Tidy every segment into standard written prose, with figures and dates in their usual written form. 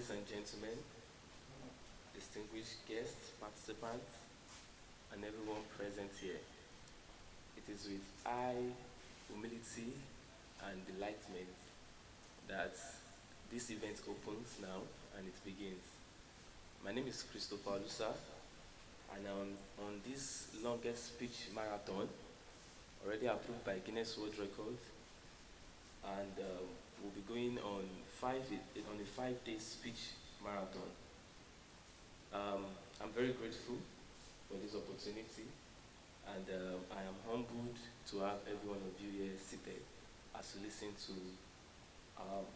ladies and gentlemen, distinguished guests, participants, and everyone present here. It is with high humility and delightment that this event opens now and it begins. My name is Christopher Lusa, and I'm on this longest speech marathon, already approved by Guinness World Records, and we'll be going on a 5-day speech marathon. I'm very grateful for this opportunity, and I am humbled to have every one of you here seated as you listen to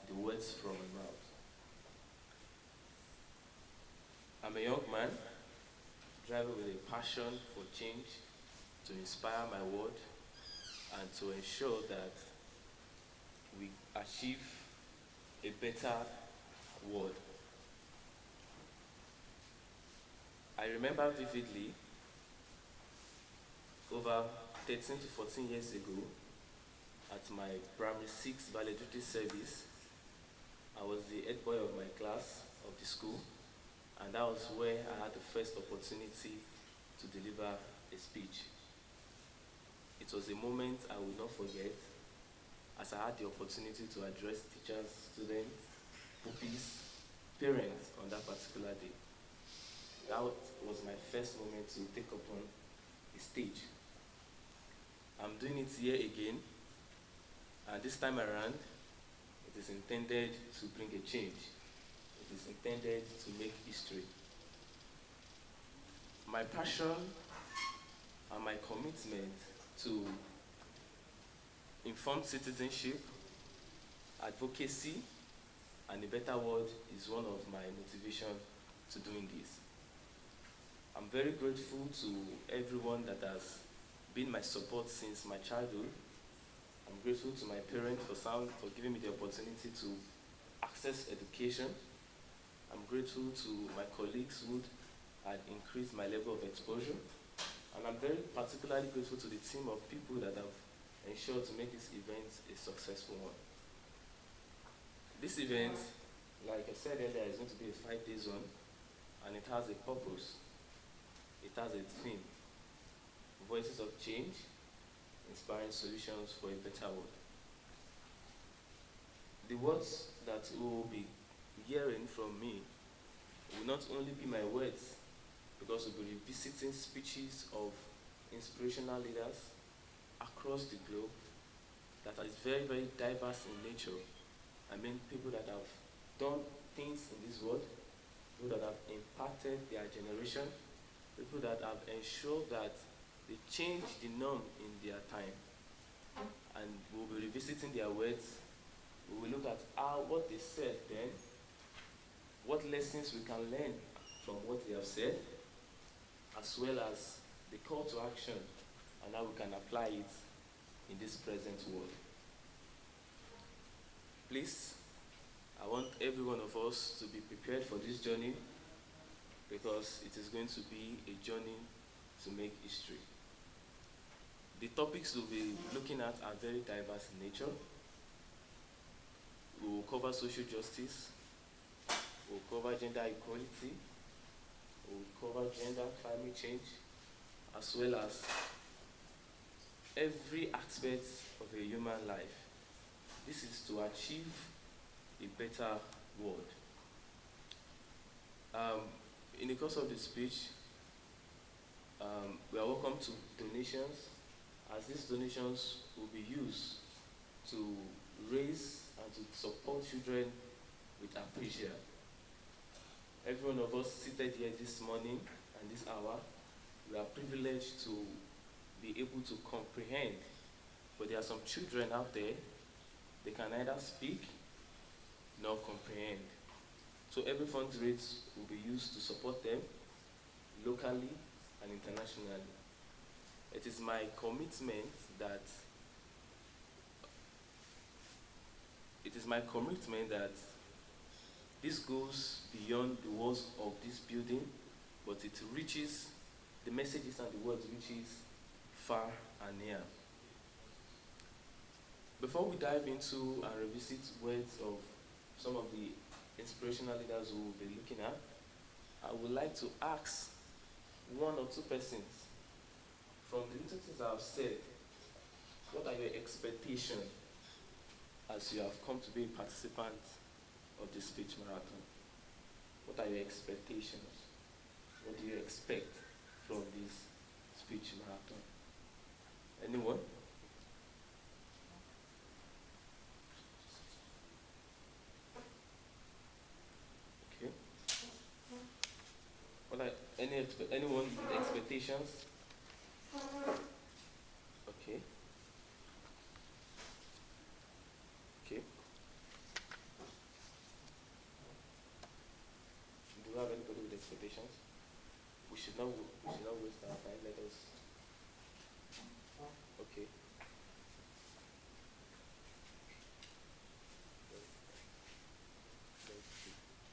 the words from my mouth. I'm a young man, driving with a passion for change, to inspire my world, and to ensure that we achieve a better world. I remember vividly, over 13 to 14 years ago, at my primary 6 valedictory service, I was the head boy of my class of the school, and that was where I had the first opportunity to deliver a speech. It was a moment I will not forget, as I had the opportunity to address teachers, students, pupils, parents on that particular day. That was my first moment to take up on the stage. I'm doing it here again, and this time around, it is intended to bring a change. It is intended to make history. My passion and my commitment to informed citizenship, advocacy, and a better world is one of my motivation to doing this. I'm very grateful to everyone that has been my support since my childhood. I'm grateful to my parents for giving me the opportunity to access education. I'm grateful to my colleagues who had increased my level of exposure. And I'm very particularly grateful to the team of people that have ensured to make this event a successful one. This event, like I said earlier, is going to be a 5-day zone, and it has a purpose. It has a theme: voices of change, inspiring solutions for a better world. The words that you will be hearing from me will not only be my words, because we'll be revisiting speeches of inspirational leaders across the globe that is very, very diverse in nature. I mean, people that have done things in this world, people that have impacted their generation, people that have ensured that they change the norm in their time. And we'll be revisiting their words. We will look at what they said then, what lessons we can learn from what they have said, as well as the call to action and how we can apply it in this present world. Please, I want every one of us to be prepared for this journey, because it is going to be a journey to make history. The topics we'll be looking at are very diverse in nature. We will cover social justice, we'll cover gender equality, we'll cover gender climate change, as well as every aspect of a human life. This is to achieve a better world. In the course of the speech, we are welcome to donations, as these donations will be used to raise and to support children with aphasia. Every one of us seated here this morning and this hour, we are privileged to be able to comprehend, but there are some children out there, they can neither speak nor comprehend. So every funds raised will be used to support them locally and internationally. It is my commitment that this goes beyond the walls of this building, but it reaches, the messages and the words reaches far and near. Before we dive into and revisit words of some of the inspirational leaders we will be looking at, I would like to ask one or two persons from the little things I've said, what are your expectations as you have come to be a participant of the speech marathon? What are your expectations? What do you expect from this speech marathon? Anyone? Okay. What are anyone with expectations? Okay. Okay. Do you have anybody with expectations? We should not waste our time. Let us. Okay.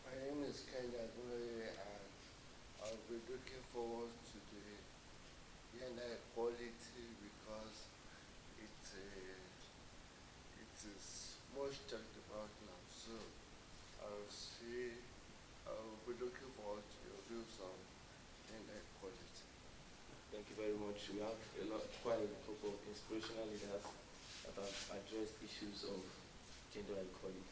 My name is Kenya Adunleye, and I'll be looking forward to the gender equality because it is much talked about now. So I'll be looking forward to your views on gender equality. Thank you very much. We have quite a couple of inspirational leaders that have addressed issues of gender equality.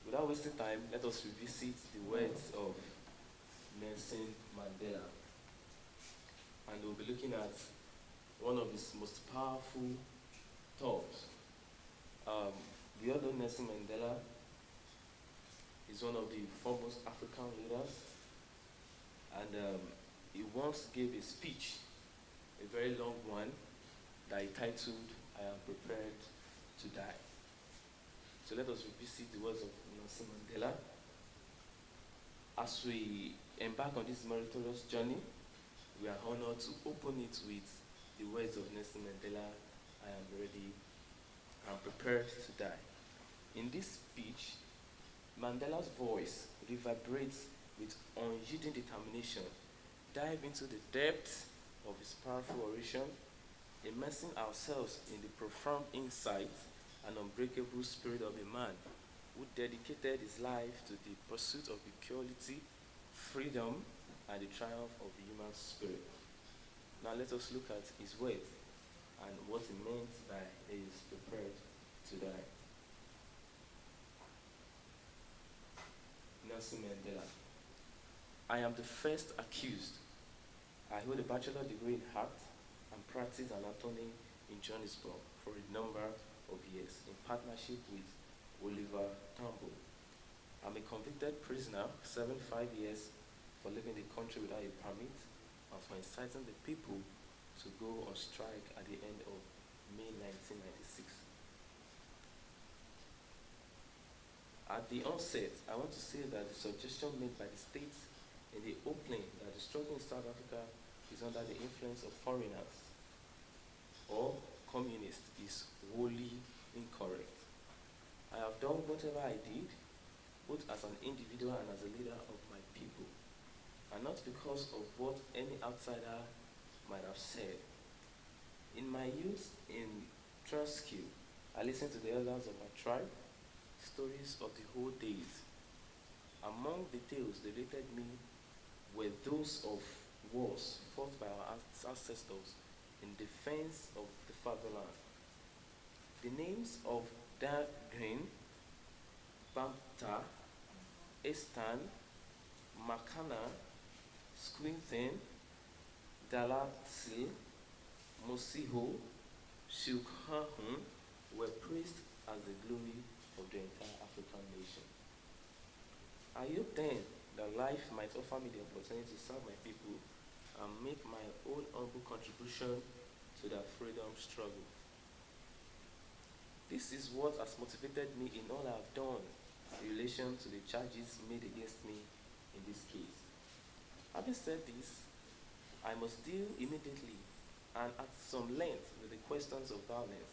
Without wasting time, let us revisit the words of Nelson Mandela. And we'll be looking at one of his most powerful thoughts. We all know Nelson Mandela is one of the foremost African leaders, and he once gave a speech, a very long one, that he titled, "I am prepared to die." So let us revisit the words of Nelson Mandela. As we embark on this meritorious journey, we are honored to open it with the words of Nelson Mandela, "I am ready, I am prepared to die." In this speech, Mandela's voice reverberates with unyielding determination, dive into the depths of his powerful oration, immersing ourselves in the profound insight and unbreakable spirit of a man who dedicated his life to the pursuit of equality, freedom, and the triumph of the human spirit. Now let us look at his words and what he meant by he is prepared to die. Nelson Mandela. I am the first accused. I hold a bachelor degree in art and practice anatomy in Johannesburg for a number of years in partnership with Oliver Tambo. I'm a convicted prisoner, serving 5 years for leaving the country without a permit and for inciting the people to go on strike at the end of May 1996. At the onset, I want to say that the suggestion made by the state in the opening that the struggle in South Africa is under the influence of foreigners or communists is wholly incorrect. I have done whatever I did, both as an individual and as a leader of my people, and not because of what any outsider might have said. In my youth in Transkei, I listened to the elders of my tribe, stories of the whole days. Among the tales they related me were those of wars fought by our ancestors in defense of the fatherland. The names of Dahlgren, Bamta, Estan, Makana, Squinten, Dalatsil, Mosiho, Shukahun were praised as the glory of the entire African nation. I hope then that life might offer me the opportunity to serve my people and make my own humble contribution to their freedom struggle. This is what has motivated me in all I have done in relation to the charges made against me in this case. Having said this, I must deal immediately and at some length with the questions of violence.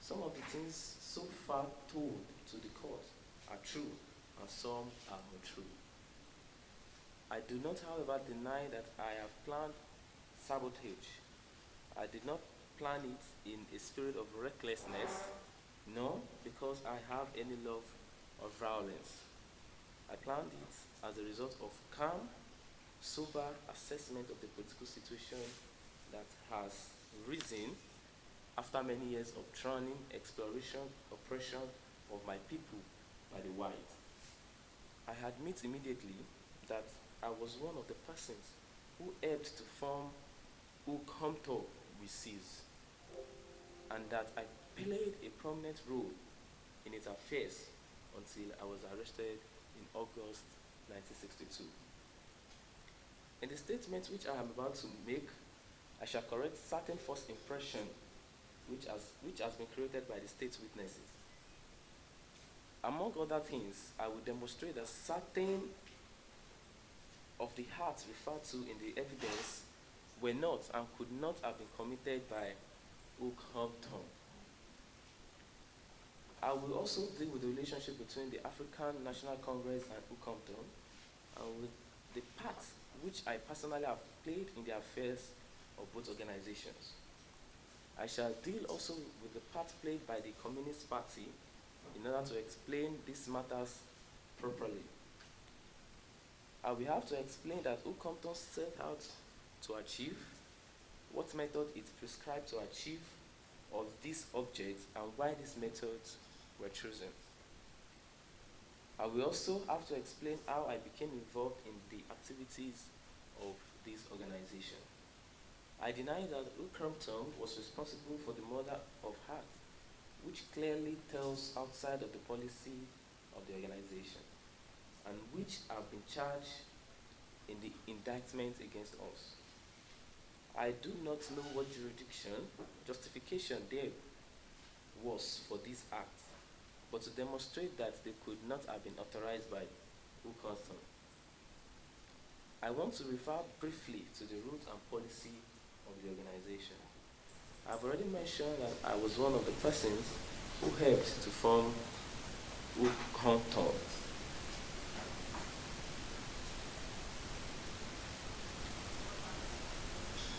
Some of the things so far told to the court are true, and some are untrue. I do not, however, deny that I have planned sabotage. I did not plan it in a spirit of recklessness, nor because I have any love or violence. I planned it as a result of calm, sober assessment of the political situation that has risen after many years of drowning, exploration, oppression of my people by the white. I admit immediately that I was one of the persons who helped to form Ukomto we seize, and that I played a prominent role in its affairs until I was arrested in August 1962. In the statement which I am about to make, I shall correct certain false impression which has been created by the state witnesses. Among other things, I will demonstrate that certain of the acts referred to in the evidence were not and could not have been committed by Ukomton. I will also deal with the relationship between the African National Congress and Ukomton, and with the part which I personally have played in the affairs of both organizations. I shall deal also with the part played by the Communist Party in order to explain these matters properly. I will have to explain that Ukomton set out to achieve, what method it prescribed to achieve of these objects, and why these methods were chosen. I will also have to explain how I became involved in the activities of this organization. I deny that Ukomton was responsible for the murder of Hart, which clearly tells outside of the policy of the organization, and which have been charged in the indictment against us. I do not know what justification there was for this act, but to demonstrate that they could not have been authorized by Ukomton. I want to refer briefly to the route and policy of the organization. I've already mentioned that I was one of the persons who helped to form Ukomton.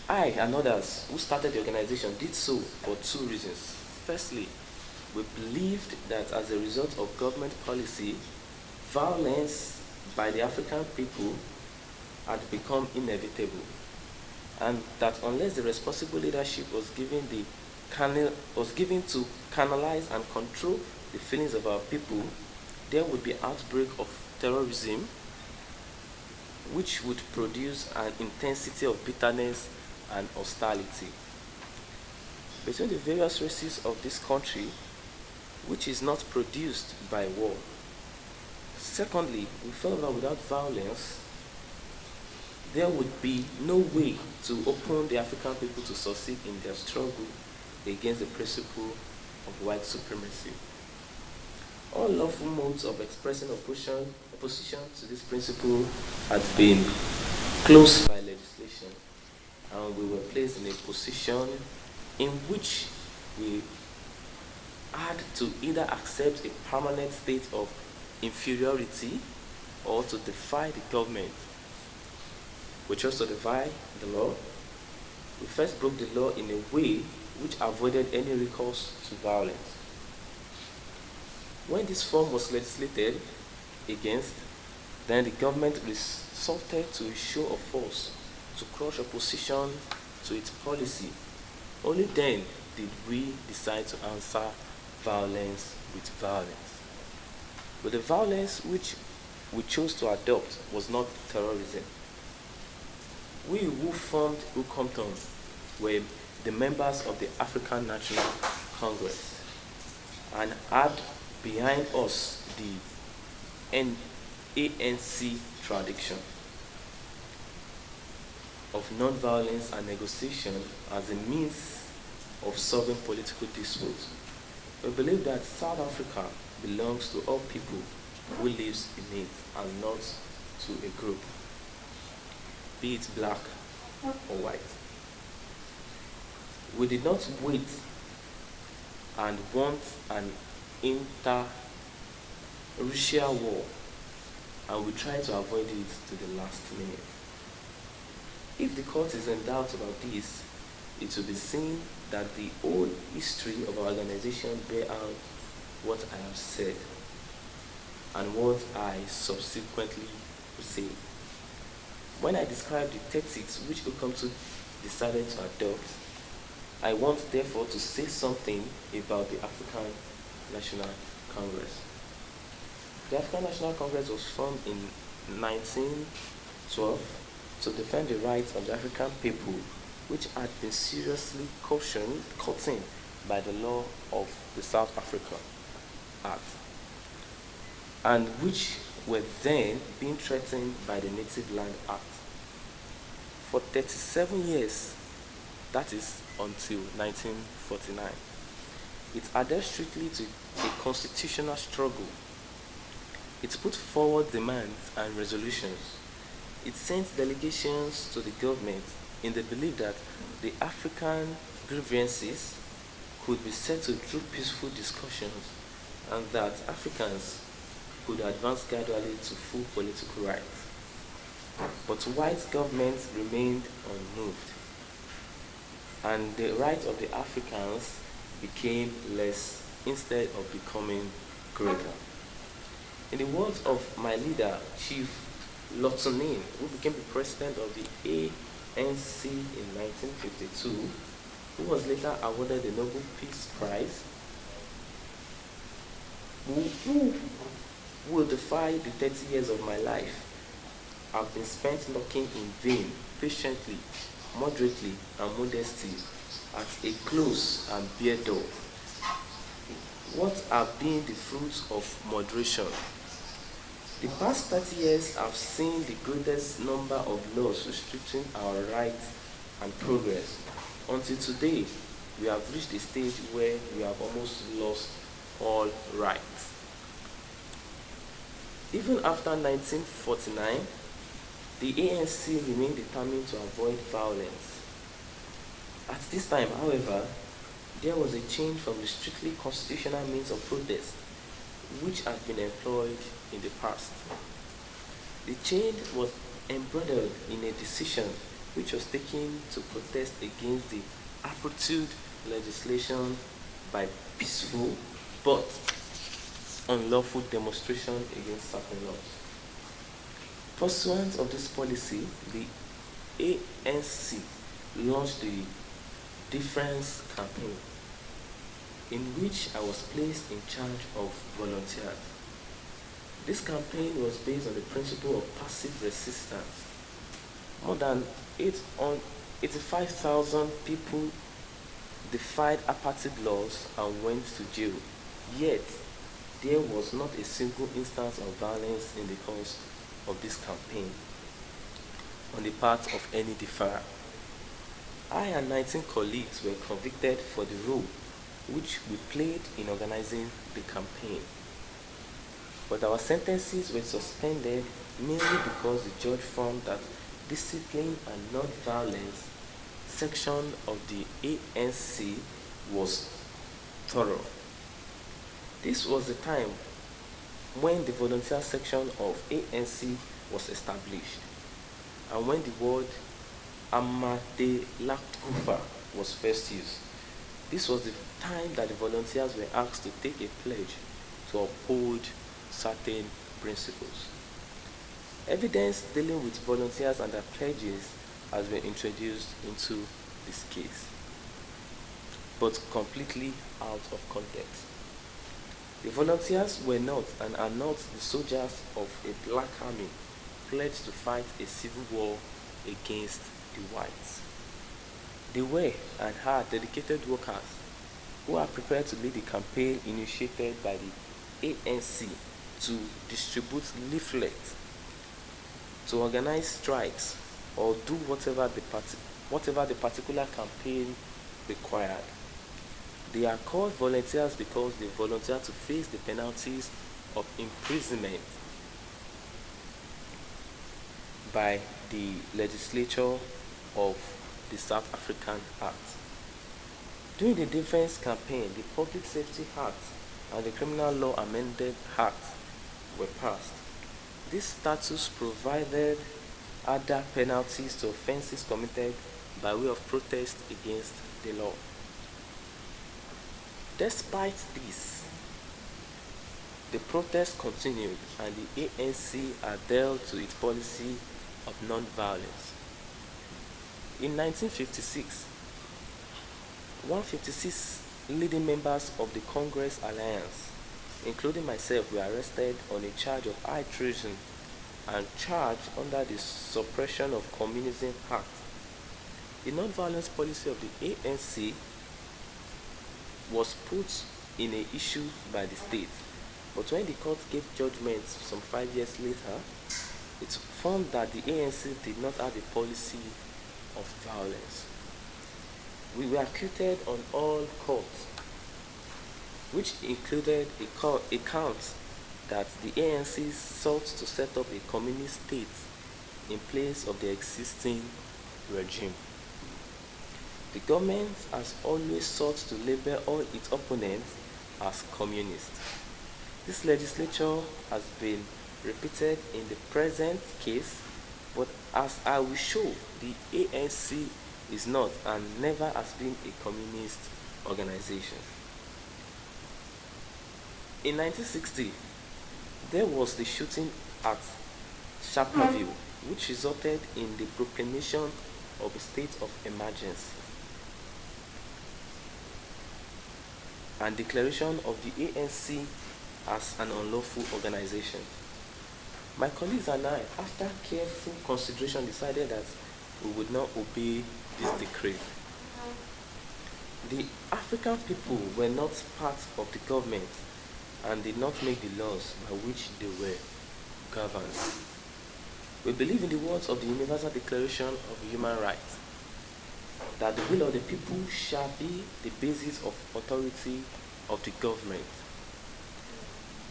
I and others who started the organization did so for two reasons. Firstly, we believed that as a result of government policy, violence by the African people had become inevitable, and that unless the responsible leadership was given to canalize and control the feelings of our people, there would be outbreak of terrorism, which would produce an intensity of bitterness and hostility between the various races of this country, which is not produced by war. Secondly, we felt that without violence, there would be no way to open the African people to succeed in their struggle against the principle of white supremacy. All lawful modes of expressing opposition to this principle had been closed by legislation, and we were placed in a position in which we had to either accept a permanent state of inferiority or to defy the government. We chose to defy the law. We first broke the law in a way which avoided any recourse to violence. When this form was legislated against, then the government resorted to a show of force to crush opposition to its policy. Only then did we decide to answer violence with violence. But the violence which we chose to adopt was not terrorism. We who formed Ukomton were the members of the African National Congress and had behind us the ANC tradition of non-violence and negotiation as a means of solving political disputes. We believe that South Africa belongs to all people who lives in it and not to a group, be it black or white. We did not wait and want an inter-racial war, and we tried to avoid it to the last minute. If the court is in doubt about this, it will be seen that the whole history of our organization bear out what I have said. and what I subsequently say. When I describe the tactics which Okomto decided to adopt, I want therefore to say something about the African National Congress. The African National Congress was formed in 1912 to defend the rights of the African people, which had been seriously cautioned by the law of the South Africa Act, and which were then being threatened by the Native Land Act. For 37 years, that is until 1949, it adhered strictly to a constitutional struggle. It put forward demands and resolutions. It sent delegations to the government in the belief that the African grievances could be settled through peaceful discussions and that Africans could advance gradually to full political rights. But white governments remained unmoved, and the rights of the Africans became less instead of becoming greater. In the words of my leader, Chief Lotonin, who became the president of the ANC in 1952, who was later awarded the Nobel Peace Prize, who will defy the 30 years of my life have been spent knocking in vain, patiently, moderately, and modestly at a close and bare door. What have been the fruits of moderation? The past 30 years have seen the greatest number of laws restricting our rights and progress. Until today, we have reached a stage where we have almost lost all rights. Even after 1949, the ANC remained determined to avoid violence. At this time, however, there was a change from the strictly constitutional means of protest, which had been employed in the past. The change was embroidered in a decision which was taken to protest against the apportioned legislation by peaceful but unlawful demonstration against certain laws. Pursuant of this policy, the ANC launched the Difference campaign, in which I was placed in charge of volunteers. This campaign was based on the principle of passive resistance. More than 85,000 people defied apartheid laws and went to jail. Yet, there was not a single instance of violence in the course of this campaign on the part of any defier. I and 19 colleagues were convicted for the role which we played in organizing the campaign. But our sentences were suspended mainly because the judge found that discipline and non-violence section of the ANC was thorough. This was the time when the volunteer section of ANC was established, and when the word Amadelakufa was first used. This was the time that the volunteers were asked to take a pledge to uphold certain principles. Evidence dealing with volunteers and their pledges has been introduced into this case, but completely out of context. The volunteers were not and are not the soldiers of a black army pledged to fight a civil war against the whites. They were and are dedicated workers who are prepared to lead the campaign initiated by the ANC to distribute leaflets, to organize strikes, or do whatever the particular campaign required. They are called volunteers because they volunteer to face the penalties of imprisonment by the legislature of the South African Act. During the Defense campaign, the Public Safety Act and the Criminal Law Amended Act were passed. This status provided other penalties to offenses committed by way of protest against the law. Despite this, The protests continued and the ANC adhered to its policy of non-violence. In 1956, 156 leading members of the Congress Alliance, including myself, were arrested on a charge of high treason and charged under the Suppression of Communism Act. The non-violence policy of the ANC was put in an issue by the state, but when the court gave judgment some 5 years later, it found that the ANC did not have a policy of violence. We were acquitted on all counts, which included a count that the ANC sought to set up a communist state in place of the existing regime. The government has always sought to label all its opponents as communist. This legislature has been repeated in the present case, but as I will show, the ANC is not and never has been a communist organization. In 1960, there was the shooting at Sharperville, which resulted in the proclamation of a state of emergency and declaration of the ANC as an unlawful organization. My colleagues and I, after careful consideration, decided that we would not obey this decree. The African people were not part of the government and did not make the laws by which they were governed. We believe in the words of the Universal Declaration of Human Rights, that the will of the people shall be the basis of authority of the government.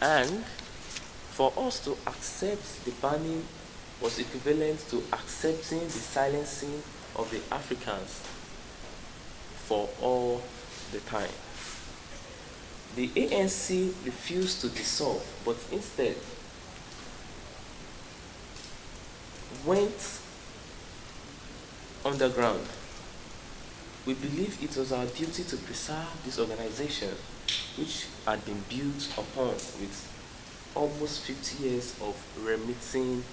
And for us to accept the banning was equivalent to accepting the silencing of the Africans for all the time. The ANC refused to dissolve, but instead went underground. We believe it was our duty to preserve this organization, which had been built upon with almost 50 years of remitting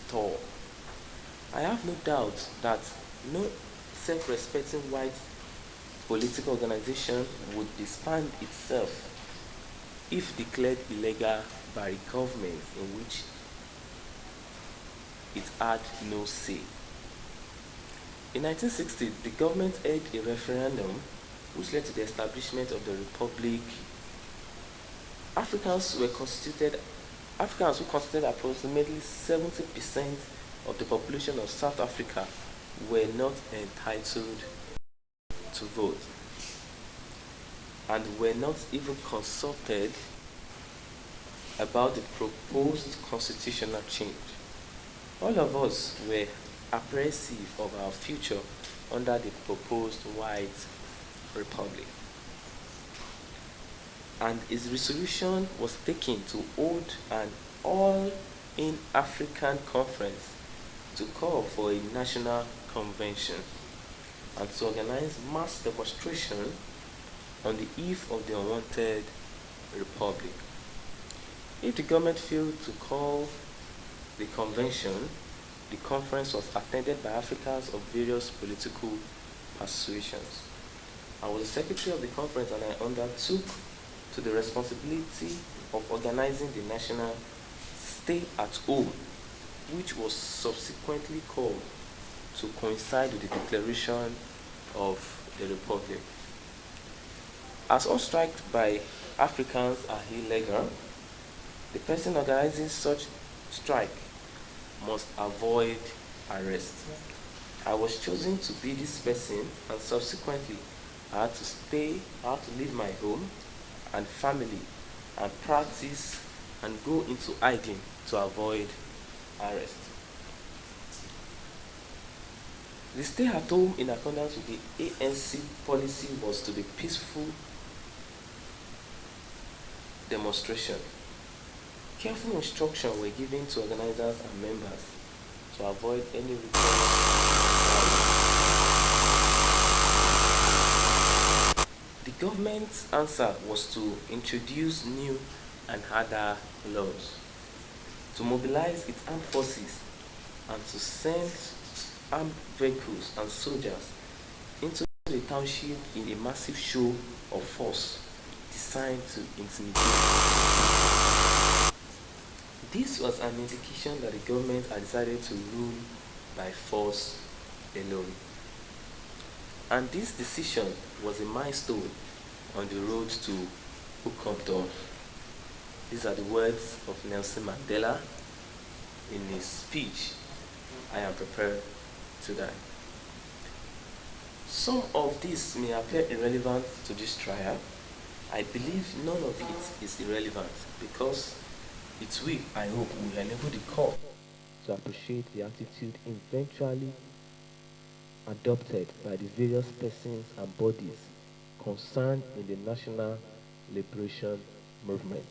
toil. I have no doubt that no self-respecting white political organization would disband itself if declared illegal by a government in which it had no say. In 1960, the government held a referendum which led to the establishment of the Republic. Africans who constituted approximately 70% of the population of South Africa were not entitled to vote and were not even consulted about the proposed constitutional change. All of us were apprehensive of our future under the proposed white republic. And his resolution was taken to hold an all-in-African conference to call for a national convention and to organize mass demonstration on the eve of the unwanted republic. If the government failed to call the convention, the conference was attended by Africans of various political persuasions. I was the secretary of the conference and I undertook to the responsibility of organizing the national Stay at Home, which was subsequently called to coincide with the declaration of the Republic. As all strikes by Africans are illegal, the person organizing such strike must avoid arrest. I was chosen to be this person, and subsequently I had to leave my home and family and practice and go into hiding to avoid arrest. The stay at home in accordance with the ANC policy was to be peaceful demonstration. Careful instructions were given to organizers and members to avoid any return of violence. The government's answer was to introduce new and other laws, to mobilize its armed forces and to send armed vehicles and soldiers into the township in a massive show of force designed to intimidate. This was an indication that the government had decided to rule by force alone. And this decision was a milestone on the road to Ukomdorf. These are the words of Nelson Mandela in his speech, "I am prepared to die." Some of this may appear irrelevant to this trial. I believe none of it is irrelevant because it will, I hope, will enable the court to appreciate the attitude eventually adopted by the various persons and bodies concerned in the national liberation movement.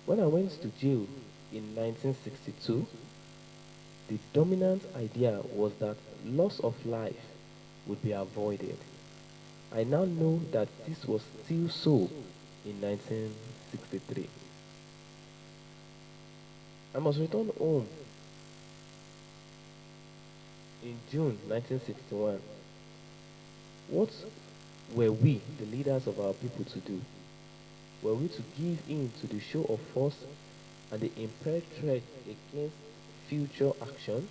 When I went to jail in 1962, the dominant idea was that loss of life would be avoided. I now know that this was still so in 1963. I must return home in June 1961. What were we, the leaders of our people, to do? Were we to give in to the show of force and the impaired threat against future action,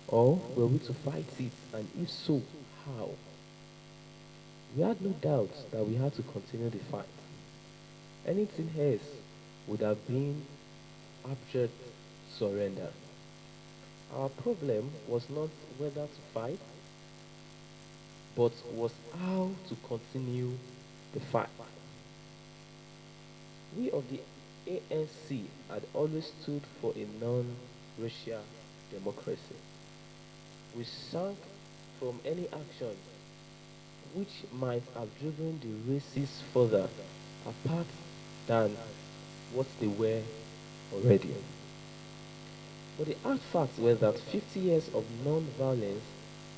or were we to fight it, and if so, how? We had no doubt that we had to continue the fight. Anything else would have been abject surrender. Our problem was not whether to fight, but was how to continue the fight. We of the ANC had always stood for a non-racial democracy. We shrank from any action which might have driven the races further apart than what they were already. But the hard facts were that 50 years of non-violence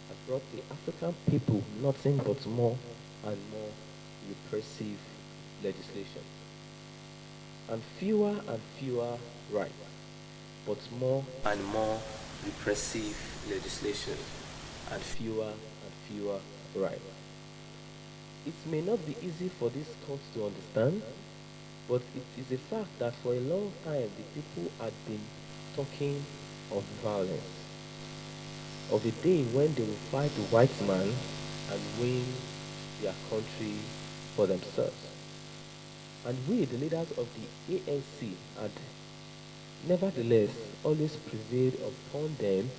had brought the African people nothing but more and more repressive legislation. And fewer rights, but more and more repressive legislation, and fewer rights. It may not be easy for this court to understand, but it is a fact that for a long time the people had been talking of violence, of a day when they will fight the white man and win their country for themselves. And we, the leaders of the ANC, had nevertheless always prevailed upon them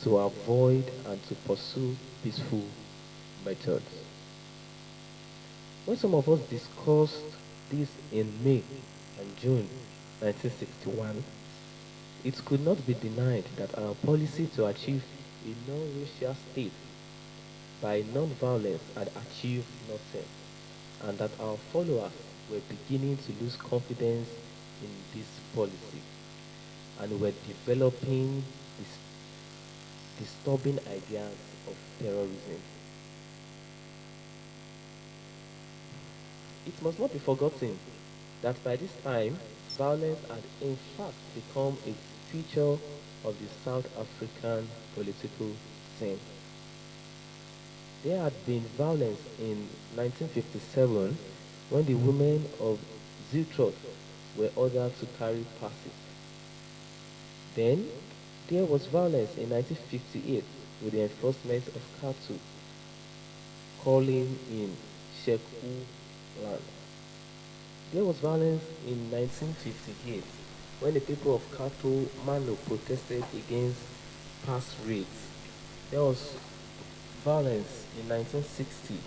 to avoid and to pursue peaceful methods. When some of us discussed this in May and June 1961, it could not be denied that our policy to achieve a non-racial state by non-violence had achieved nothing, and that our followers were beginning to lose confidence in this policy and were developing disturbing ideas of terrorism. It must not be forgotten that by this time, violence had in fact become a feature of the South African political scene. There had been violence in 1957 when the women of Ziltrot were ordered to carry passes. Then, there was violence in 1958 with the enforcement of Katu calling in Sheku land. There was violence in 1958 when the people of Kato Mano protested against pass raids. There was violence in 1960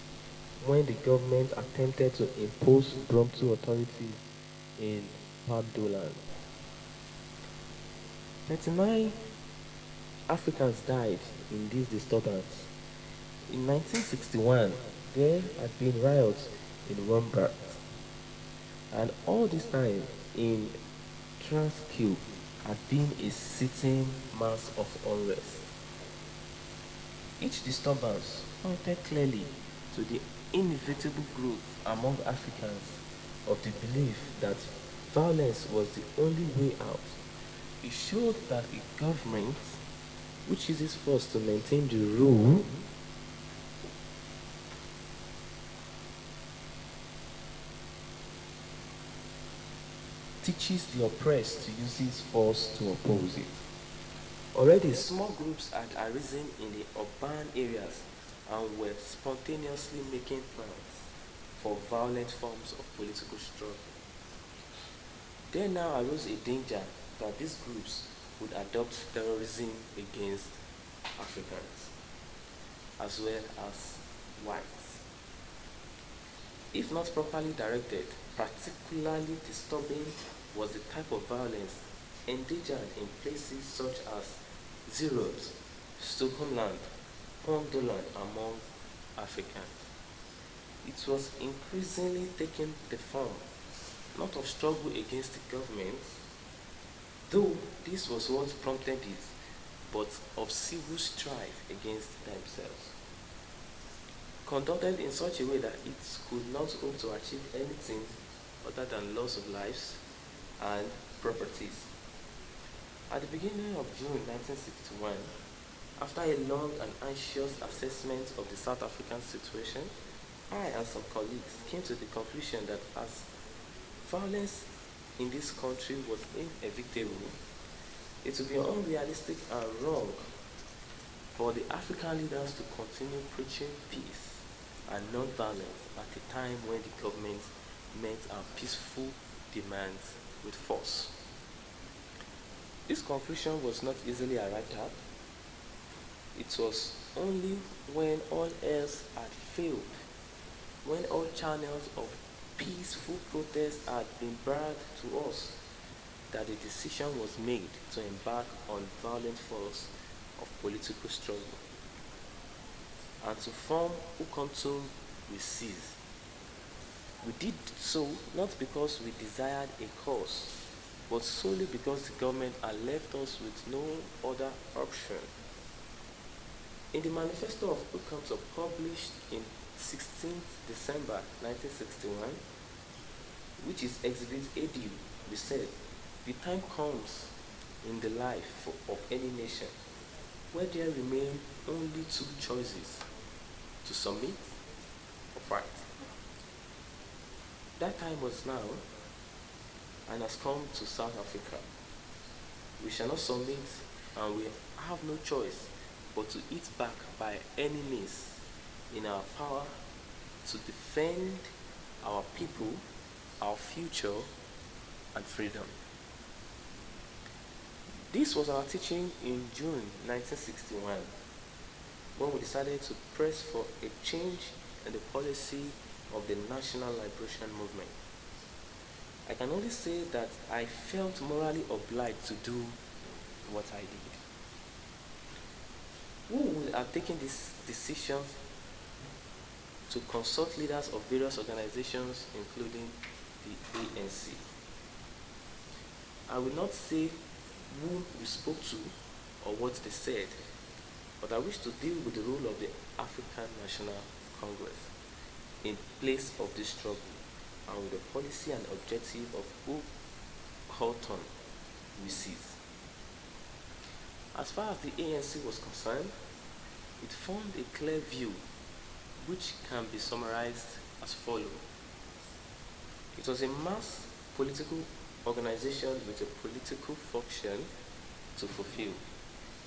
when the government attempted to impose Bromtu authority in Pabdoland. 39 Africans died in this disturbance. In 1961, there had been riots in Wombert, and all this time in Transkil had been a sitting mass of unrest. Each disturbance pointed clearly to the inevitable growth among Africans of the belief that violence was the only way out. It showed that a government which uses force to maintain the rule teaches the oppressed to use its force to oppose it. Already, small groups had arisen in the urban areas and were spontaneously making plans for violent forms of political struggle. There now arose a danger that these groups would adopt terrorism against Africans as well as whites. If not properly directed, particularly disturbing was the type of violence endangered in places such as Zeroes, Stockholmland, Pondoland among Africans. It was increasingly taking the form not of struggle against the government, though this was what prompted it, but of civil strife against themselves, conducted in such a way that it could not hope to achieve anything other than loss of lives and properties. At the beginning of June 1961, after a long and anxious assessment of the South African situation, I and some colleagues came to the conclusion that as violence in this country was inevitable, it would be unrealistic and wrong for the African leaders to continue preaching peace and non-violence at a time when the government met our peaceful demands with force. This conclusion was not easily arrived at. It was only when all else had failed, when all channels of peaceful protest had been barred to us, that the decision was made to embark on violent force of political struggle and to form Ukontul with Seize. We did so not because we desired a cause, but solely because the government had left us with no other option. In the manifesto of Ukontul published in 16th December 1961, which is Exhibit AD, we said, the time comes in the life of any nation where there remain only two choices: to submit or fight. That time was now and has come to South Africa. We shall not submit, and we have no choice but to eat back by any means in our power to defend our people, our future, and freedom. This was our teaching in June 1961, when we decided to press for a change in the policy of the National Liberation Movement. I can only say that I felt morally obliged to do what I did. Who would have taken this decision to consult leaders of various organizations, including the ANC? I will not say who we spoke to or what they said, but I wish to deal with the role of the African National Congress in place of this struggle, and with the policy and objective of who Houghton we seize. As far as the ANC was concerned, it formed a clear view which can be summarized as follows. It was a mass political organization with a political function to fulfill.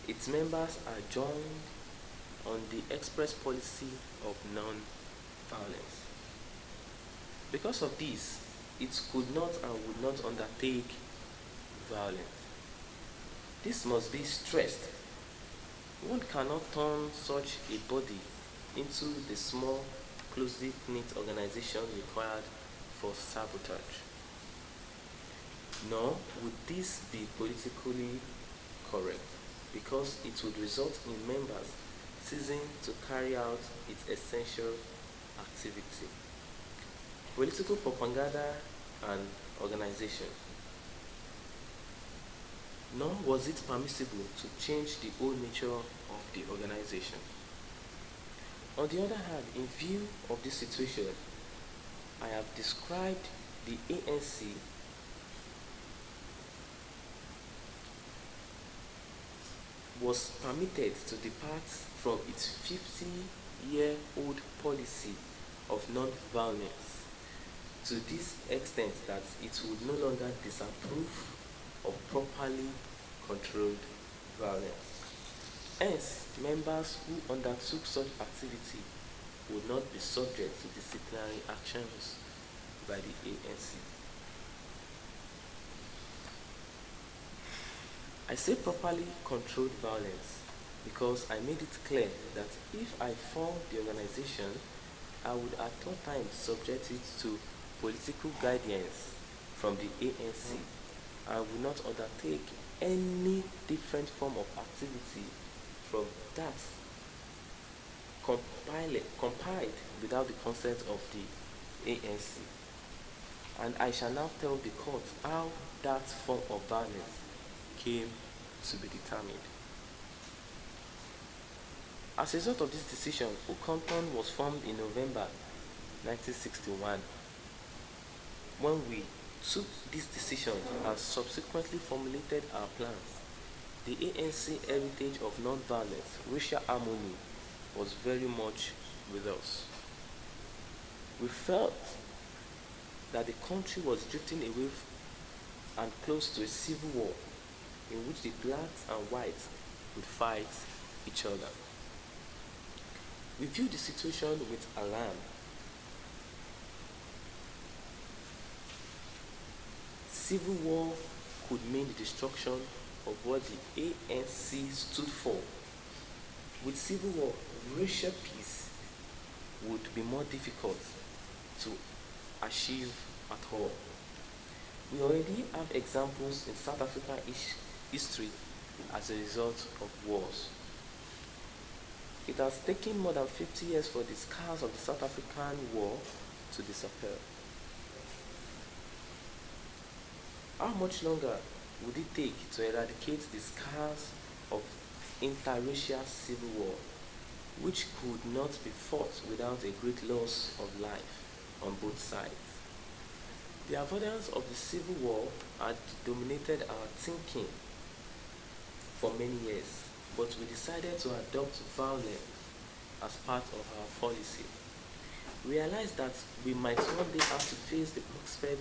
Its members are joined on the express policy of non-violence. Because of this, it could not and would not undertake violence. This must be stressed. One cannot turn such a body into the small, closely knit organization required for sabotage. Nor would this be politically correct, because it would result in members ceasing to carry out its essential activity. Political propaganda and organization. Nor was it permissible to change the whole nature of the organization. On the other hand, in view of this situation, I have described the ANC was permitted to depart from its 50-year-old policy of non-violence to this extent that it would no longer disapprove of properly controlled violence. Hence, members who undertook such activity would not be subject to disciplinary actions by the ANC. I say properly controlled violence because I made it clear that if I formed the organization, I would at all times subject it to political guidance from the ANC. I would not undertake any different form of activity from that compiled without the consent of the ANC. And I shall now tell the court how that form of violence came to be determined. As a result of this decision, Ukonton was formed in November 1961. When we took this decision and subsequently formulated our plans, the ANC heritage of non-violence, racial harmony, was very much with us. We felt that the country was drifting away and close to a civil war in which the blacks and whites would fight each other. We viewed the situation with alarm. Civil war could mean the destruction of what the ANC stood for. With civil war, racial peace would be more difficult to achieve at all. We already have examples in South African history as a result of wars. It has taken more than 50 years for the scars of the South African War to disappear. How much longer would it take to eradicate the scars of interracial civil war, which could not be fought without a great loss of life on both sides? The avoidance of the civil war had dominated our thinking for many years, but we decided to adopt violence as part of our policy. We realized that we might one day have to face the prospect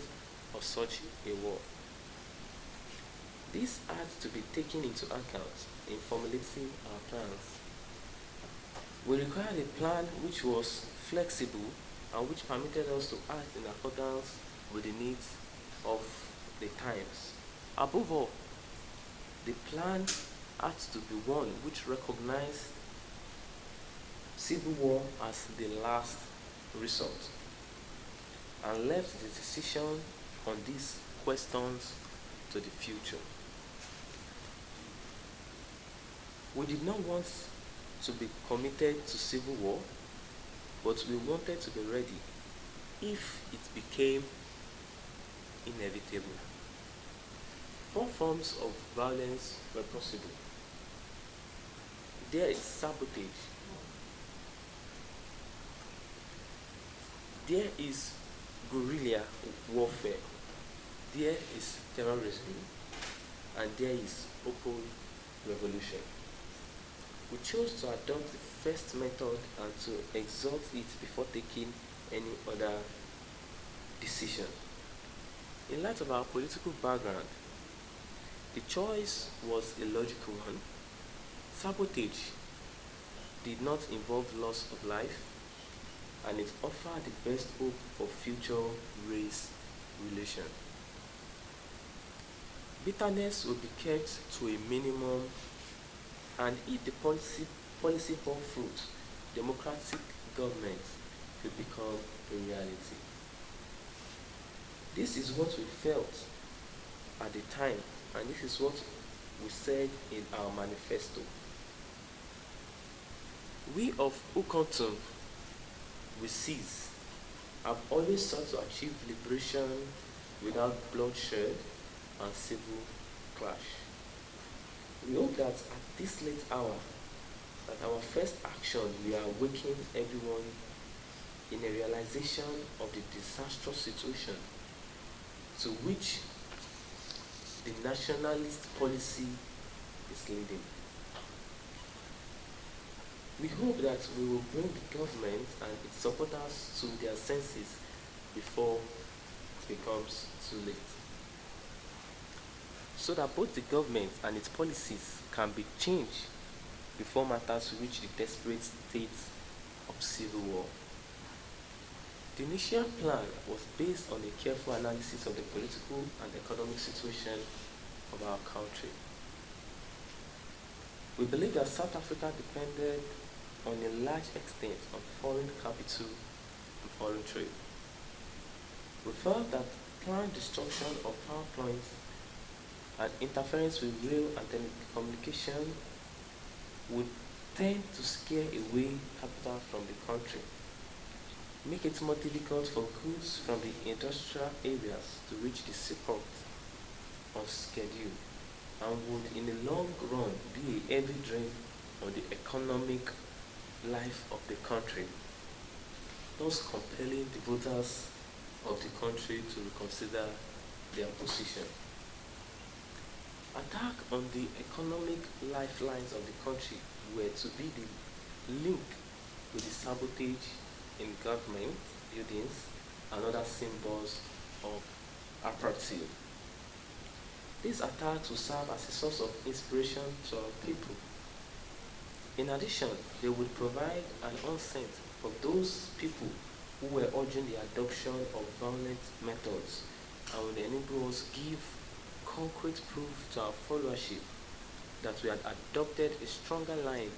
of such a war. This had to be taken into account in formulating our plans. We required a plan which was flexible and which permitted us to act in accordance with the needs of the times. Above all, the plan had to be one which recognized civil war as the last resort and left the decision on these questions to the future. We did not want to be committed to civil war, but we wanted to be ready if it became inevitable. 4 forms of violence were possible. There is sabotage. There is guerrilla warfare. There is terrorism. And there is open revolution. We chose to adopt the first method and to exalt it before taking any other decision. In light of our political background, the choice was a logical one. Sabotage did not involve loss of life, and it offered the best hope for future race relations. Bitterness will be kept to a minimum, and if the policy bore fruit, democratic government will become a reality. This is what we felt at the time, and this is what we said in our manifesto. We of Ukonton, we cease, have always sought to achieve liberation without bloodshed and civil clash. We hope that at this late hour, that our first action will awaken everyone in a realization of the disastrous situation to which the nationalist policy is leading. We hope that we will bring the government and its supporters to their senses before it becomes too late, so that both the government and its policies can be changed before matters reach the desperate state of civil war. The initial plan was based on a careful analysis of the political and economic situation of our country. We believe that South Africa depended on a large extent on foreign capital and foreign trade. We felt that planned destruction of power plants and interference with rail and telecommunication would tend to scare away capital from the country, make it more difficult for goods from the industrial areas to reach the seaport on schedule, and would in the long run be a heavy drain on the economic life of the country, thus compelling the voters of the country to reconsider their position. Attack on the economic lifelines of the country were to be the link with the sabotage in government buildings and other symbols of apartheid. These attacks will serve as a source of inspiration to our people. In addition, they would provide an onset for those people who were urging the adoption of violent methods and would enable us give concrete proof to our followership that we had adopted a stronger line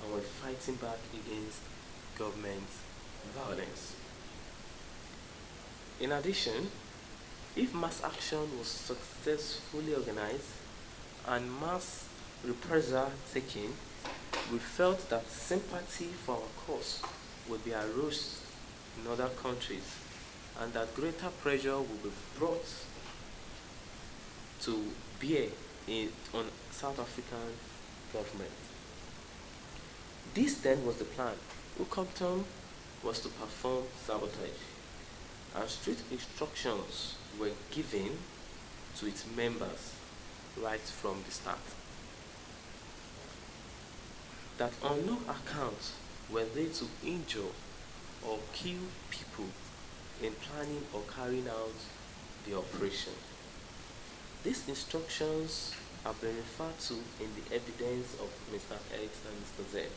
and were fighting back against government violence. In addition, if mass action was successfully organized and mass reprisal taken, we felt that sympathy for our cause would be aroused in other countries and that greater pressure would be brought to bear on South African government. This then was the plan. Ucoptom was to perform sabotage, and strict instructions were given to its members right from the start, that on no account were they to injure or kill people in planning or carrying out the operation. These instructions have been referred to in the evidence of Mr. X and Mr. Z.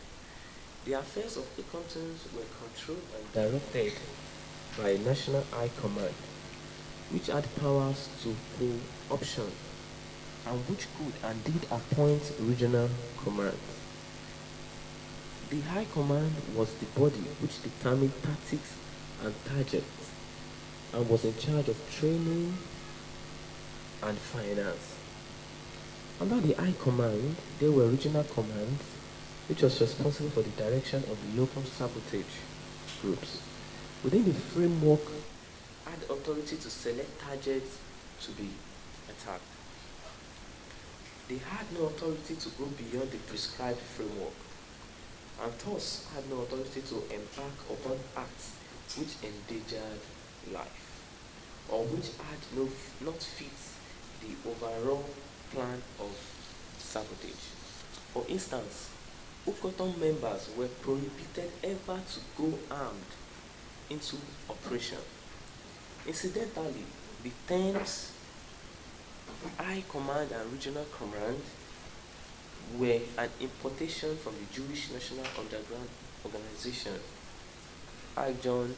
The affairs of Ucoptom were controlled and directed by a National High Command, which had powers to co-option and which could and did appoint regional commands. The High Command was the body which determined tactics and targets and was in charge of training and finance. Under the High Command, there were regional commands which was responsible for the direction of the local sabotage groups. Within the framework, had authority to select targets to be attacked. They had no authority to go beyond the prescribed framework, and thus had no authority to embark upon acts which endangered life, or which had not fit the overall plan of sabotage. For instance, Ucoptom members were prohibited ever to go armed into operation. Incidentally, the terms High Command and Regional Command were an importation from the Jewish National Underground Organization, John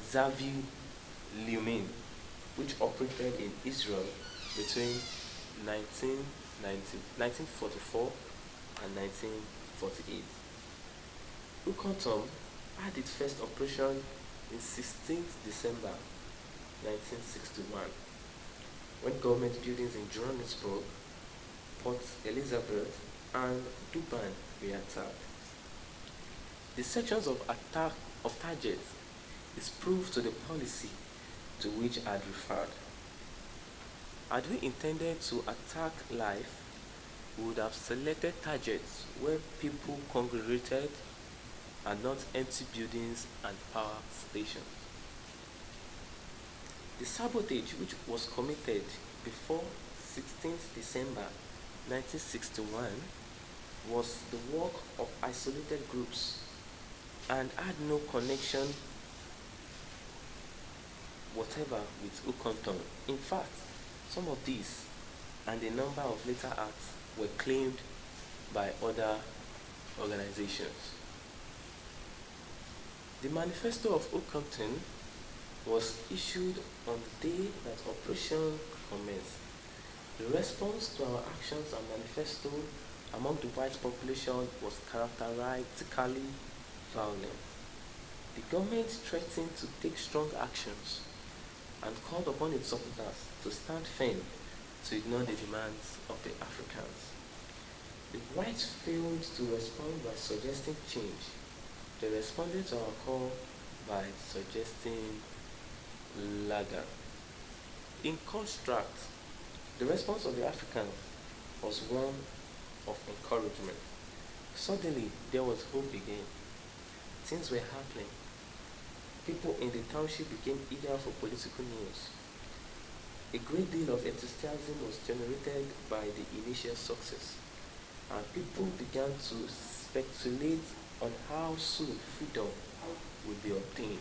Zavi Liumin, which operated in Israel between 1944 and 1948. Ucoptom had its first operation in 16th December 1961, when government buildings in Johannesburg, Port Elizabeth, and Durban were attacked. The sections of attack of targets is proof to the policy to which I had referred. Had we intended to attack life, we would have selected targets where people congregated and not empty buildings and power stations. The sabotage, which was committed before 16th December 1961, was the work of isolated groups and had no connection whatever with Okonkwo. In fact, some of these and a number of later acts were claimed by other organizations. The Manifesto of Okonkwo was issued on the day that Operation commenced. The response to our actions and manifesto among the white population was characteristically violent. The government threatened to take strong actions and called upon its supporters to stand firm to ignore the demands of the Africans. The whites failed to respond by suggesting change. They responded to our call by suggesting lager. In contrast, the response of the Africans was one of encouragement. Suddenly, there was hope again. Things were happening. People in the township became eager for political news. A great deal of enthusiasm was generated by the initial success, and people began to speculate on how soon freedom would be obtained.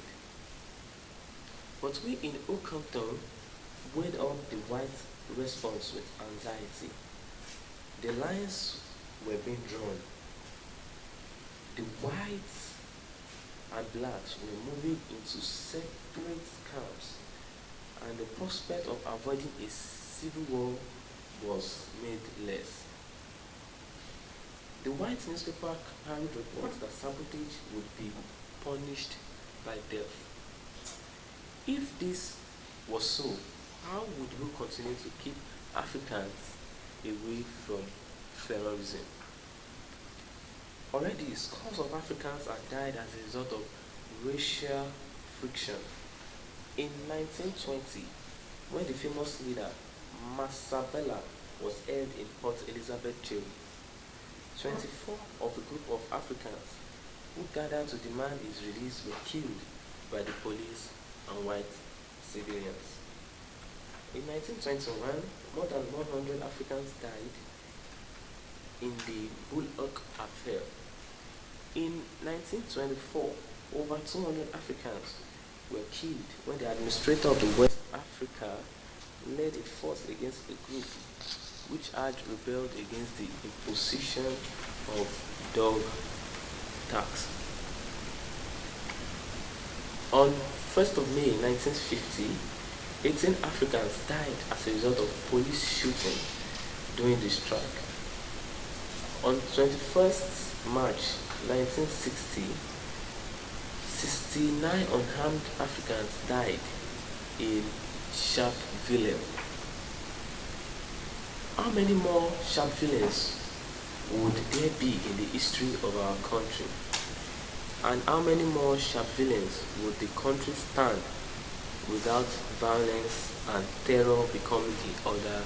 But we in Okonkwo weighed up the white response with anxiety. The lines were being drawn. The whites and blacks were moving into separate camps, and the prospect of avoiding a civil war was made less. The white newspaper carried reports that sabotage would be punished by death. If this was so, how would we continue to keep Africans away from terrorism? Already, scores of Africans have died as a result of racial friction. In 1920, when the famous leader Masabela was held in Port Elizabeth jail, 24 of a group of Africans who gathered to demand his release were killed by the police and white civilians. In 1921, more than 100 Africans died in the Bullock affair. In 1924, over 200 Africans were killed when the administrator of the West Africa led a force against a group which had rebelled against the imposition of dog tax. On 1st of May 1950, 18 Africans died as a result of police shooting during the strike. On 21st March 1960, 69 unarmed Africans died in Sharpeville. How many more Sharpevilles would there be in the history of our country? And how many more Sharpevilles would the country stand without violence and terror becoming the order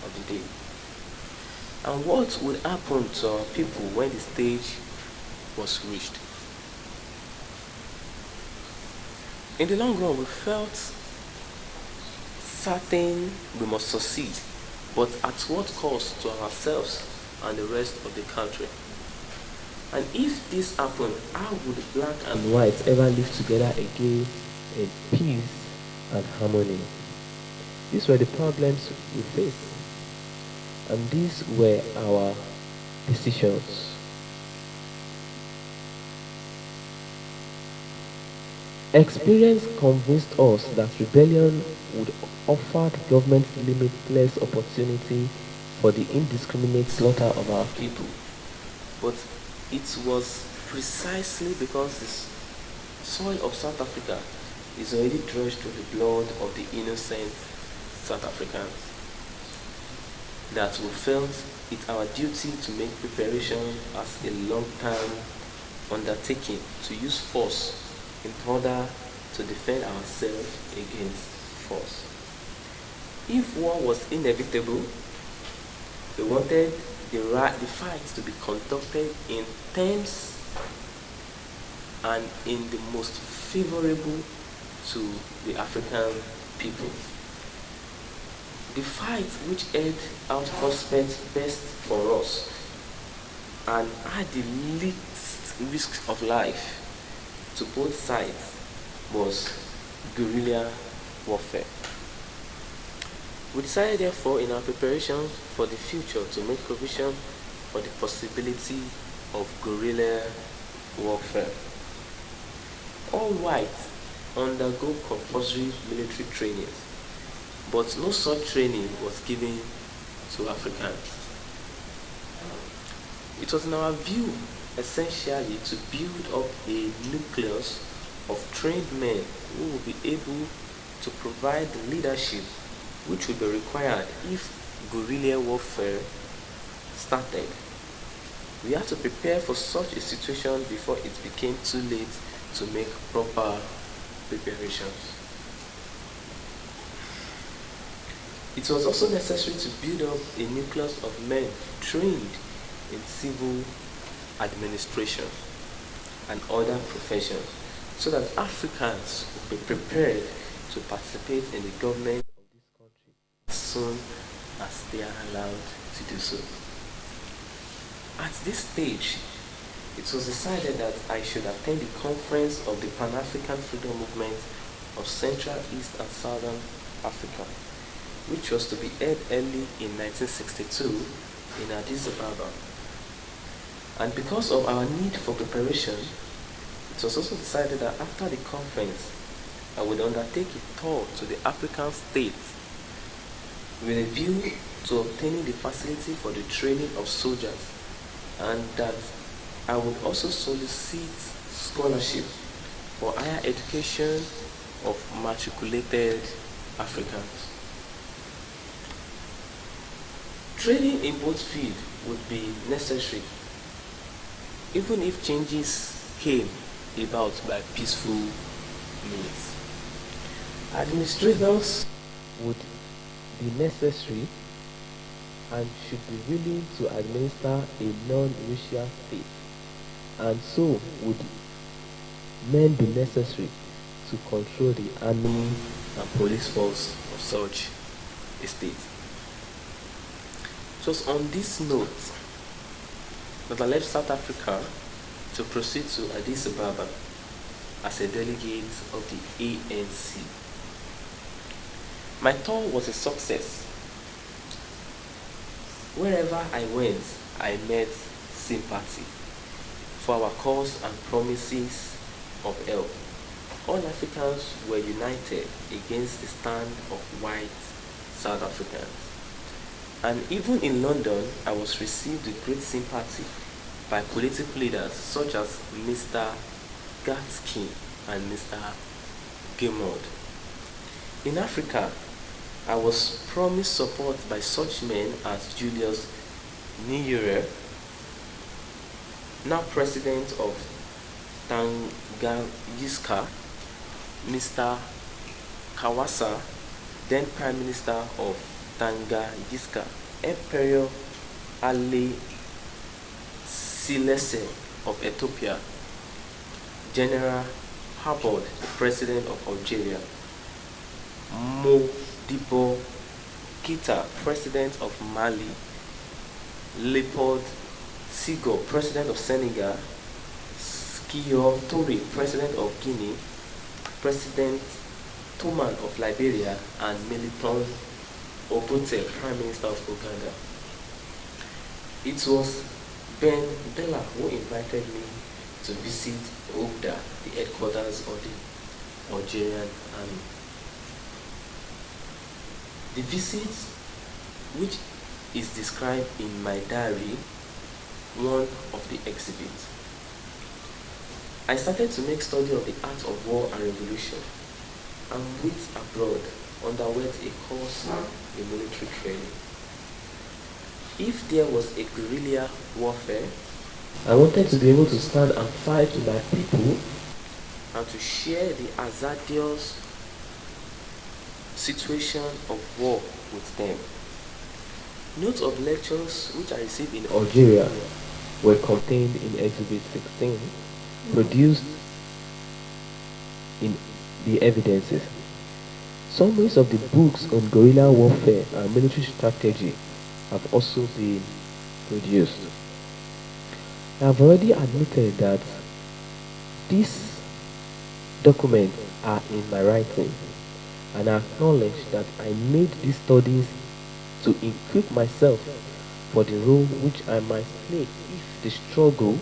of the day? And what would happen to our people when the stage was reached? In the long run, we felt certain we must succeed, but at what cost to ourselves and the rest of the country? And if this happened, how would black and white ever live together again in peace and harmony? These were the problems we faced, and these were our decisions. Experience convinced us that rebellion would offer the government limitless opportunity for the indiscriminate slaughter of our people. But it was precisely because the soil of South Africa is already drenched with the blood of the innocent South Africans that we felt it our duty to make preparation as a long-term undertaking to use force in order to defend ourselves against force. If war was inevitable, we wanted the fight to be conducted in terms and in the most favorable to the African people. The fight which held out prospects best for us and had the least risk of life to both sides was guerrilla warfare. We decided therefore in our preparations for the future to make provision for the possibility of guerrilla warfare. All whites undergo compulsory military training, but no such training was given to Africans. It was in our view essentially to build up a nucleus of trained men who will be able to provide the leadership which would be required if guerrilla warfare started. We had to prepare for such a situation before it became too late to make proper preparations. It was also necessary to build up a nucleus of men trained in civil administration and other professions so that Africans would be prepared to participate in the government of this country as soon as they are allowed to do so. At this stage, it was decided that I should attend the conference of the Pan-African Freedom Movement of Central, East and Southern Africa, which was to be held early in 1962 in Addis Ababa. And because of our need for preparation, it was also decided that after the conference, I would undertake a tour to the African states with a view to obtaining the facility for the training of soldiers, and that I would also solicit scholarship for higher education of matriculated Africans. Training in both fields would be necessary, even if changes came about by peaceful means. Administrators would be necessary and should be willing to administer a non-racial state, and so would men be necessary to control the army and police force of such a state. It was on this note that I left South Africa to proceed to Addis Ababa as a delegate of the ANC. My tour was a success. Wherever I went, I met sympathy for our cause and promises of help. All Africans were united against the stand of white South Africans. And even in London, I was received with great sympathy by political leaders such as Mr. Gatsky and Mr. Gilmore. In Africa, I was promised support by such men as Julius Nyerere, now president of Tanganyika, Mr. Kawasa, then prime minister of Tanganyika, Emperor Haile Selassie of Ethiopia, General Harbord, the president of Algeria, Modibo Keita, president of Mali, Leopold Senghor, president of Senegal, Sékou Touré, president of Guinea, President Truman of Liberia, and Milton Obote, prime minister of Uganda. It was Ben Bella who invited me to visit Ougda, the headquarters of the Algerian army. The visit, which is described in my diary, one of the exhibits. I started to make study of the art of war and revolution, and went abroad, underwent a course in military training. If there was a guerrilla warfare, I wanted to be able to stand and fight with my people and to share the hazardous situation of war with them. Notes of lectures which I received in Algeria were contained in Exhibit 16, produced in the evidences. Summaries of the books on guerrilla warfare and military strategy have also been produced. I have already admitted that these documents are in my writing, and I acknowledge that I made these studies to equip myself for the role which I might play if the struggle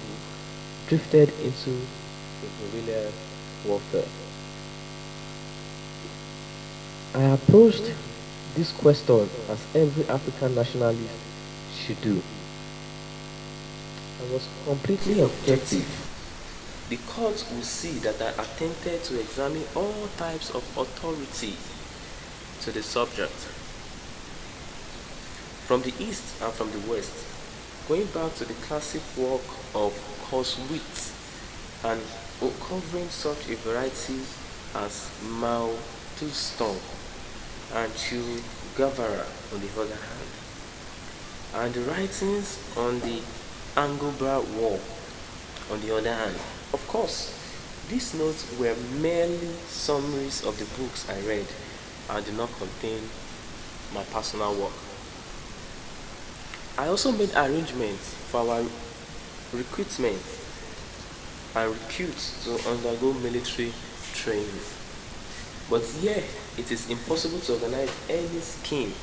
drifted into a guerrilla warfare. I approached this question as every African nationalist should do. I was completely Completely objective. objective. The court will see that I attempted to examine all types of authority to the subject, from the east and from the west, going back to the classic work of Coswitz and covering such a variety as Mao Tustong and Che Guevara on the other hand, and the writings on the Angobra War on the other hand. Of course, these notes were merely summaries of the books I read and do not contain my personal work. I also made arrangements for our recruitment and recruits to undergo military training. But here, it is impossible to organize any scheme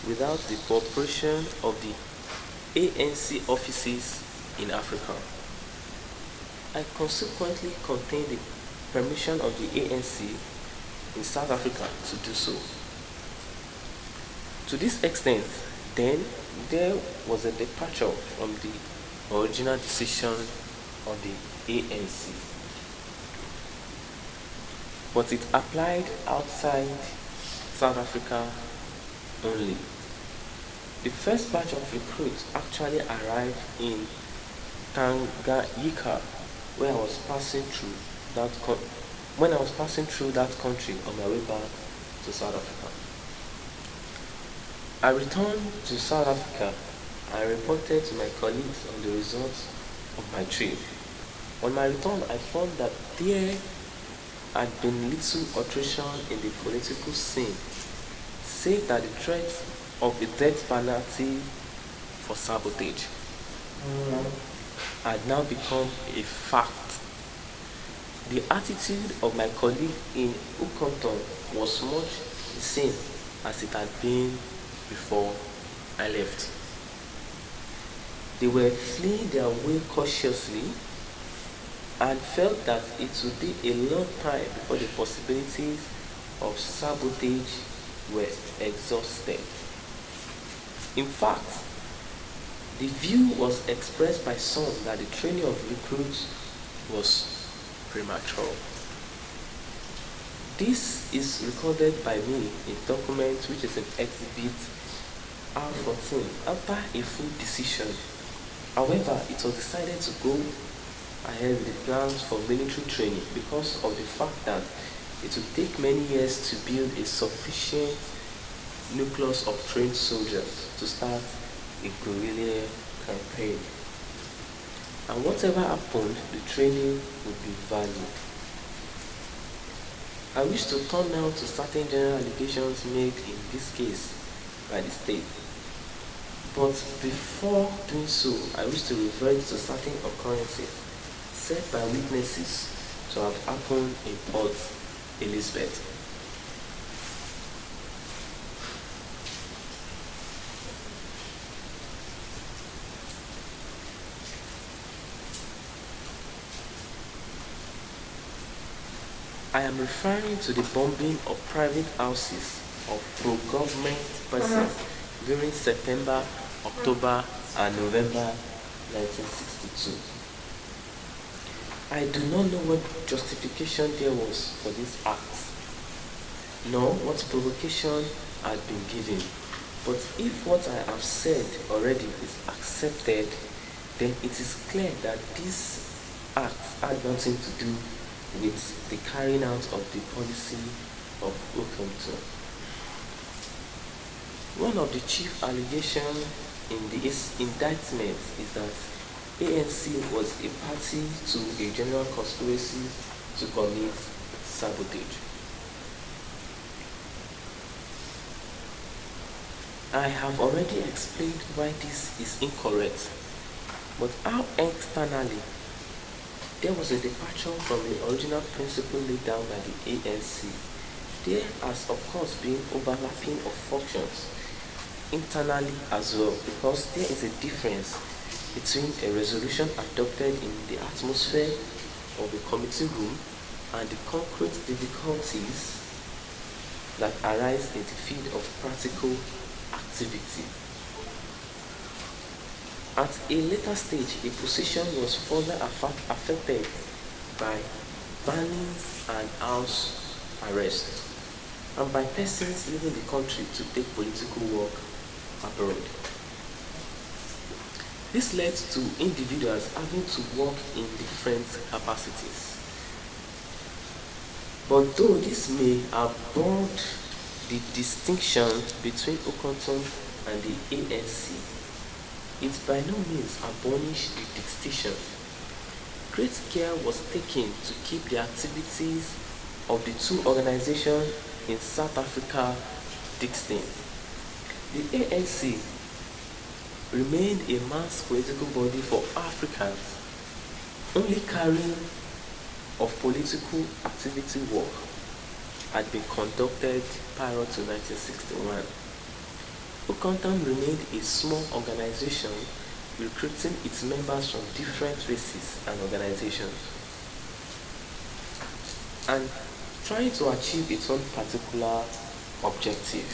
without the cooperation of the ANC offices in Africa. I consequently contained the permission of the ANC in South Africa to do so. To this extent, then, there was a departure from the original decision of the ANC, but it applied outside South Africa only. The first batch of recruits actually arrived in Tanganyika when I was passing through when I was passing through that country on my way back to South Africa. I returned to South Africa and reported to my colleagues on the results of my trip. On my return, I found that there had been little alteration in the political scene, save that the threat of a death penalty for sabotage had now become a fact. The attitude of my colleague in Ukonton was much the same as it had been before I left. They were fleeing their way cautiously and felt that it would be a long time before the possibilities of sabotage were exhausted. In fact, the view was expressed by some that the training of recruits was premature. This is recorded by me in documents which is an exhibit R14 after a full decision. However, it was decided to go ahead with the plans for military training because of the fact that it would take many years to build a sufficient nucleus of trained soldiers to start a guerrilla campaign. And whatever happened, the training would be valued. I wish to turn now to certain general allegations made in this case by the state. But before doing so, I wish to revert to certain occurrences said by witnesses to have happened in Port Elizabeth. I am referring to the bombing of private houses of pro-government persons during September, October, and November 1962. I do not know what justification there was for this act, nor what provocation had been given. But if what I have said already is accepted, then it is clear that this act had nothing to do with the carrying out of the policy of Okomto. One of the chief allegations in the indictment is that ANC was a party to a general conspiracy to commit sabotage. I have already explained why this is incorrect, but how externally there was a departure from the original principle laid down by the ANC. There has of course been overlapping of functions internally as well, because there is a difference between a resolution adopted in the atmosphere of a committee room and the concrete difficulties that arise in the field of practical activity. At a later stage, a position was further affected by bannings and house arrest, and by persons leaving the country to take political work abroad. This led to individuals having to work in different capacities. But though this may have brought the distinction between Okonton and the ANC, it by no means abolished the distinction. Great care was taken to keep the activities of the two organizations in South Africa distinct. The ANC remained a mass political body for Africans, only carrying of political activity work had been conducted prior to 1961. Okonton remained a small organization recruiting its members from different races and organizations, and trying to achieve its own particular objective.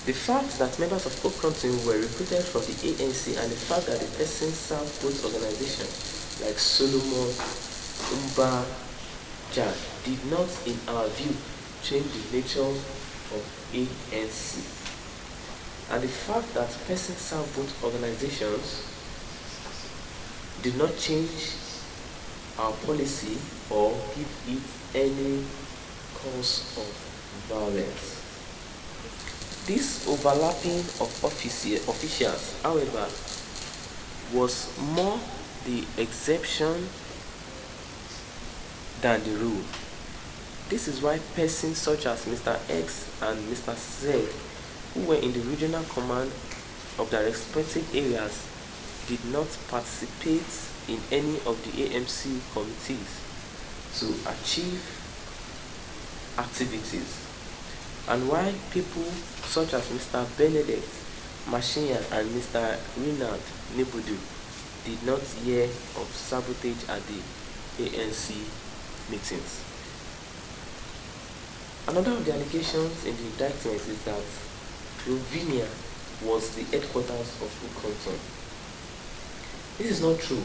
The fact that members of Okonton were recruited from the ANC and the fact that the persons served both organizations, like Solomon Umba Jack, did not, in our view, change the nature of ANC. And the fact that persons served both organizations did not change our policy or give it any cause of violence. This overlapping of officials, however, was more the exception than the rule. This is why persons such as Mr. X and Mr. Z, who were in the regional command of their respective areas, did not participate in any of the AMC committees to achieve activities. And why people such as Mr. Benedict Mashinya and Mr. Renard Nibudu did not hear of sabotage at the ANC meetings. Another of the allegations in the indictment is that Rovinia was the headquarters of Okonton. This is not true.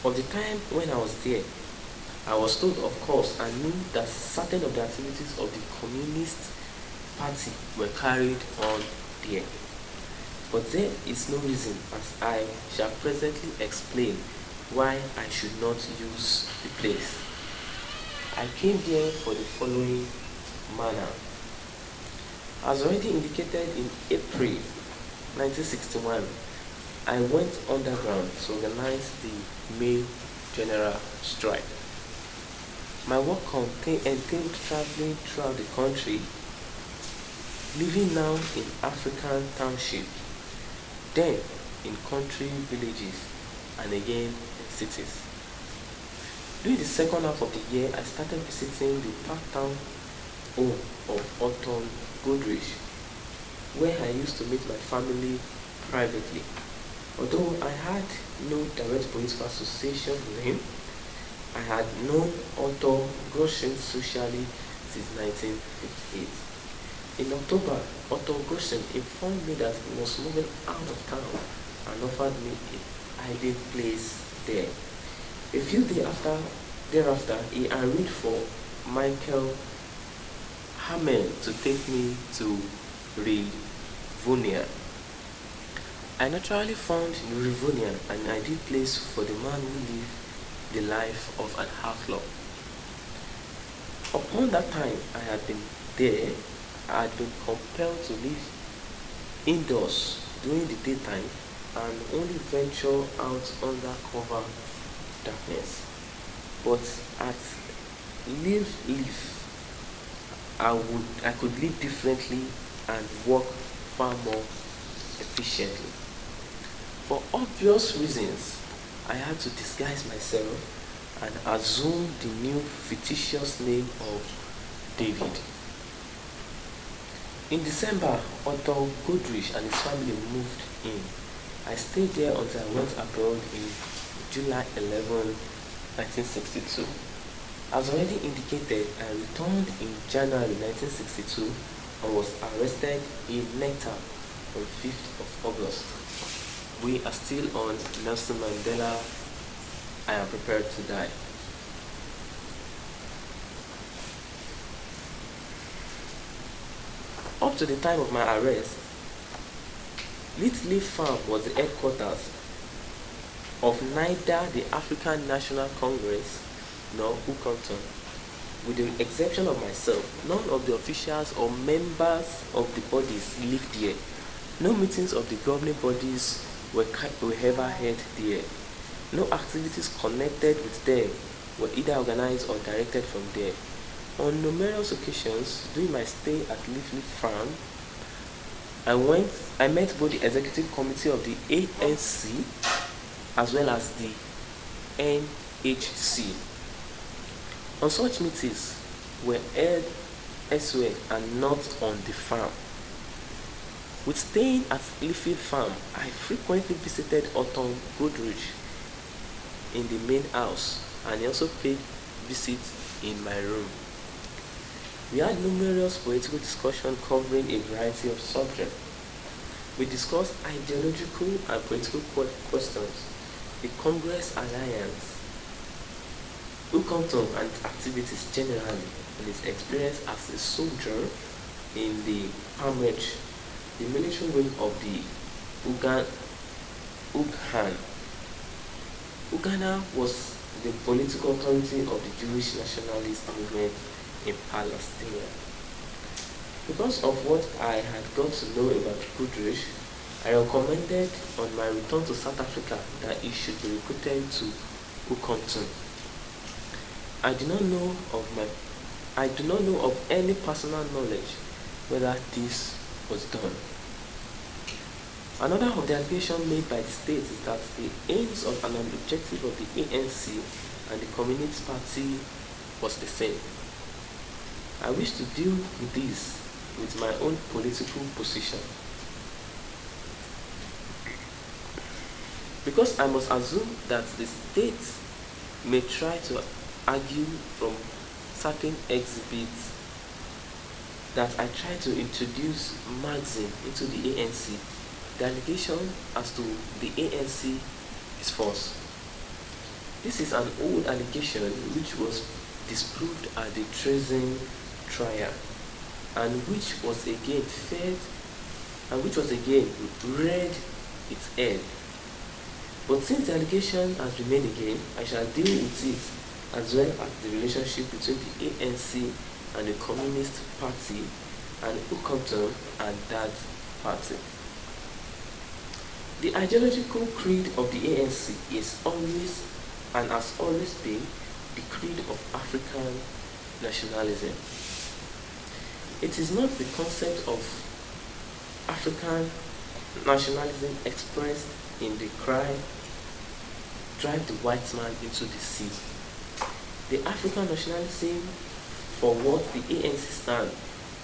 Of the time when I was there, I was told, of course, I knew that certain of the activities of the Communist Party were carried on there. But there is no reason, as I shall presently explain, why I should not use the place. I came there for the following manner. As already indicated in April 1961, I went underground to organize the May General Strike. My work entailed traveling throughout the country, living now in African townships, then in country villages, and again in cities. During the second half of the year, I started visiting the part-town home of Otton Goodrich, where I used to meet my family privately. Although I had no direct political association with him, I had known Otto Goshen socially since 1958. In October, Otto Goshen informed me that he was moving out of town and offered me a hiding place there. A few days thereafter, he arranged for Michael Hamel to take me to Rivonia. I naturally found Rivonia an ideal place for the man who lived the life of an outlaw. Upon that time I had been there, I had been compelled to live indoors during the daytime and only venture out under cover of darkness. But at Leaf I could live differently and work far more efficiently. For obvious reasons, I had to disguise myself and assume the new fictitious name of David. In December, Otto Goodrich and his family moved in. I stayed there until I went abroad in July 11, 1962. As already indicated, I returned in January 1962 and was arrested in Nectar on 5th of August. We are still on Nelson Mandela, I am prepared to die. Up to the time of my arrest, Little Farm was the headquarters of neither the African National Congress nor Ukonton. With the exception of myself, none of the officials or members of the bodies lived here. No meetings of the governing bodies were ever held there. No activities connected with them were either organized or directed from there. On numerous occasions during my stay at Little Farm, I met both the executive committee of the ANC as well as the NHC. On such meetings were held elsewhere and not on the farm. With staying at Little Farm, I frequently visited Otto Goodrich in the main house, and he also paid visits in my room. We had numerous political discussions covering a variety of subjects. We discussed ideological and political questions, the Congress alliance, Ukonton and activities generally, and his experience as a soldier in the Pamrech, the military wing of the Ughan. Uganda was the political authority of the Jewish nationalist movement in Palestine. Because of what I had got to know about Goodrich, I recommended on my return to South Africa that he should be recruited to Ukonton. I do not know of any personal knowledge whether this was done. Another of the allegations made by the state is that the aims of an objective of the ANC and the Communist Party was the same. I wish to deal with this with my own political position. Because I must assume that the state may try to argue from certain exhibits that I try to introduce Marxism into the ANC, the allegation as to the ANC is false. This is an old allegation which was disproved at the treason trial, and which was again reared its head. But since the allegation has remained again, I shall deal with it as well as the relationship between the ANC and the Communist Party and Ukonton and that party. The ideological creed of the ANC is always and has always been the creed of African nationalism. It is not the concept of African nationalism expressed in the cry, "Drive the white man into the sea." The African nationalism for what the ANC stands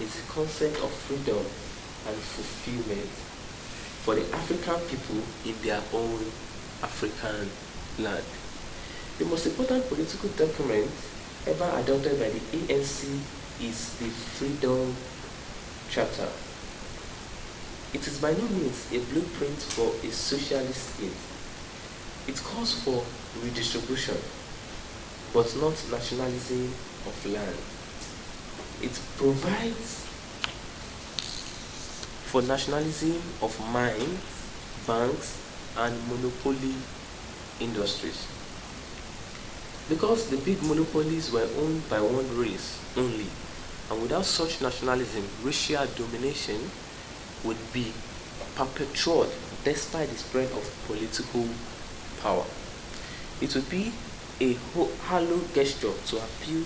is the concept of freedom and fulfillment for the African people in their own African land. The most important political document ever adopted by the ANC is the Freedom Charter. It is by no means a blueprint for a socialist state. It calls for redistribution, but not nationalism of land. It provides for nationalism of mines, banks, and monopoly industries. Because the big monopolies were owned by one race only, and without such nationalism, racial domination would be perpetuated despite the spread of political power. It would be a hollow gesture to appeal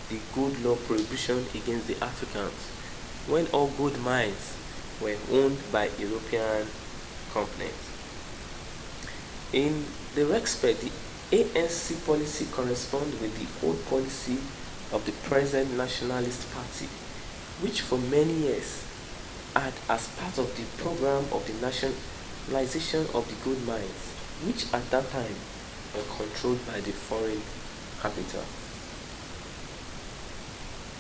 the gold law prohibition against the Africans when all gold mines were owned by European companies. In the respect, the ANC policy corresponds with the old policy of the present Nationalist Party, which for many years had as part of the program of the nationalization of the gold mines, which at that time were controlled by the foreign capital.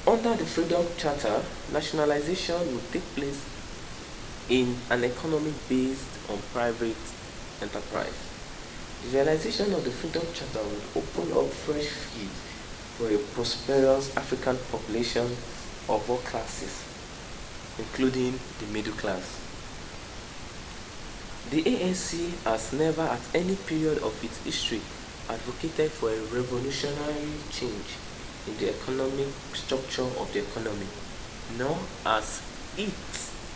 Under the Freedom Charter, nationalization would take place in an economy based on private enterprise. The realization of the Freedom Charter would open up fresh fields for a prosperous African population of all classes, including the middle class. The ANC has never at any period of its history advocated for a revolutionary change in the economic structure of the economy, nor has it,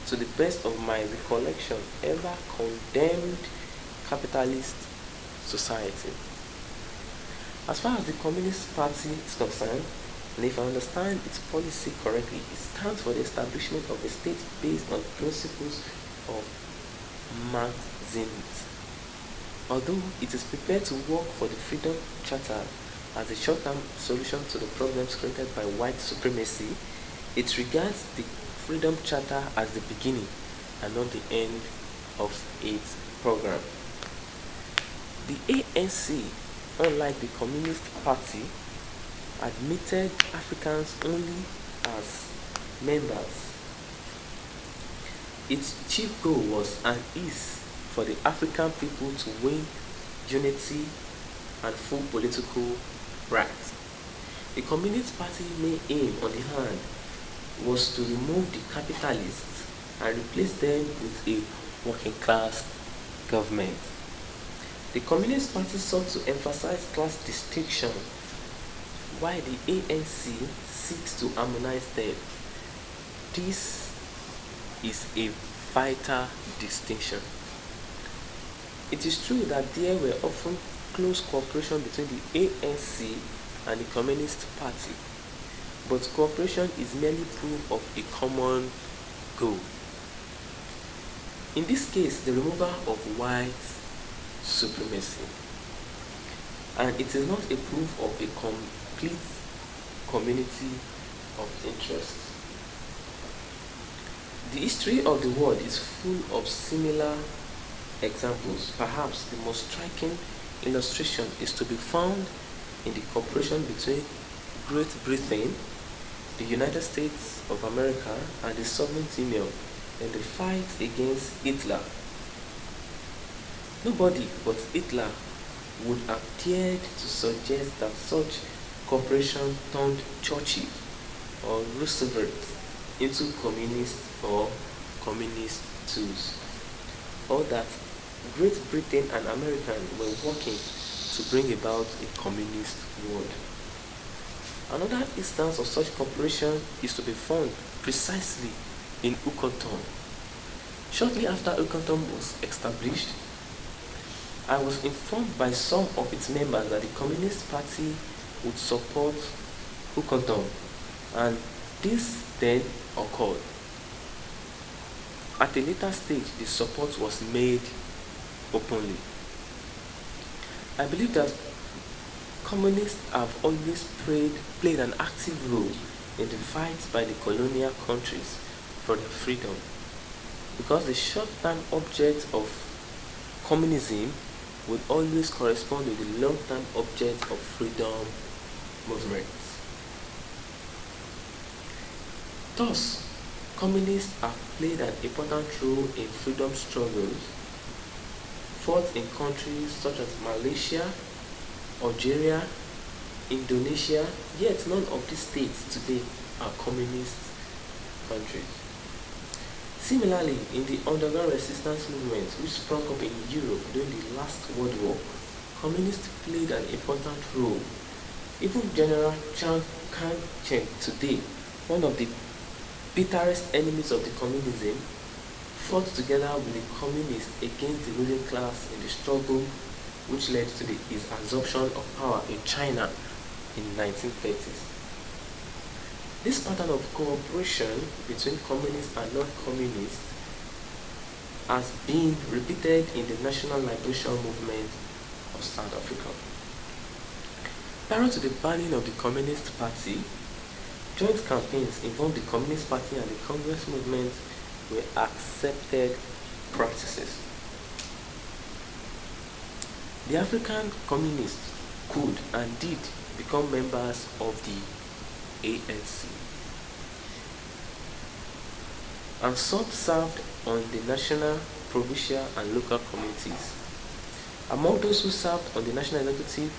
to the best of my recollection, ever condemned capitalist society. As far as the Communist Party is concerned, and if I understand its policy correctly, it stands for the establishment of a state based on principles of Marxism. Although it is prepared to work for the Freedom Charter as a short-term solution to the problems created by white supremacy, it regards the Freedom Charter as the beginning and not the end of its program. The ANC, unlike the Communist Party, admitted Africans only as members. Its chief goal was and is for the African people to win unity and full political rights. The Communist Party main aim, on the hand, was to remove the capitalists and replace them with a working class government. The Communist Party sought to emphasize class distinction, while the ANC seeks to harmonize them. This is a vital distinction. It is true that there were often close cooperation between the ANC and the Communist Party, but cooperation is merely proof of a common goal. In this case, the removal of white supremacy, and it is not a proof of a complete community of interest. The history of the world is full of similar examples. Perhaps the most striking illustration is to be found in the cooperation between Great Britain, the United States of America, and the Soviet Union in the fight against Hitler. Nobody but Hitler would have dared to suggest that such cooperation turned Churchill or Roosevelt into communist or communist tools, or that Great Britain and America were working to bring about a communist world. Another instance of such cooperation is to be found precisely in Ukonton. Shortly after Ukonton was established, I was informed by some of its members that the Communist Party would support Ukonton, and this then occurred. At a later stage, the support was made openly. I believe that communists have always played an active role in the fight by the colonial countries for their freedom, because the short-term object of communism would always correspond with the long-term object of freedom movements. Thus, communists have played an important role in freedom struggles fought in countries such as Malaysia, Algeria, Indonesia, yet none of these states today are communist countries. Similarly, in the underground resistance movement which sprung up in Europe during the last World War, communists played an important role. Even General Chiang Kai-shek today, one of the bitterest enemies of the communism, fought together with the communists against the ruling class in the struggle which led to his absorption of power in China in the 1930s. This pattern of cooperation between communists and non-communists has been repeated in the National Liberation Movement of South Africa. Prior to the banning of the Communist Party, joint campaigns involving the Communist Party and the Congress movement were accepted practices. The African communists could and did become members of the ANC, and some served on the national, provincial, and local committees. Among those who served on the national executive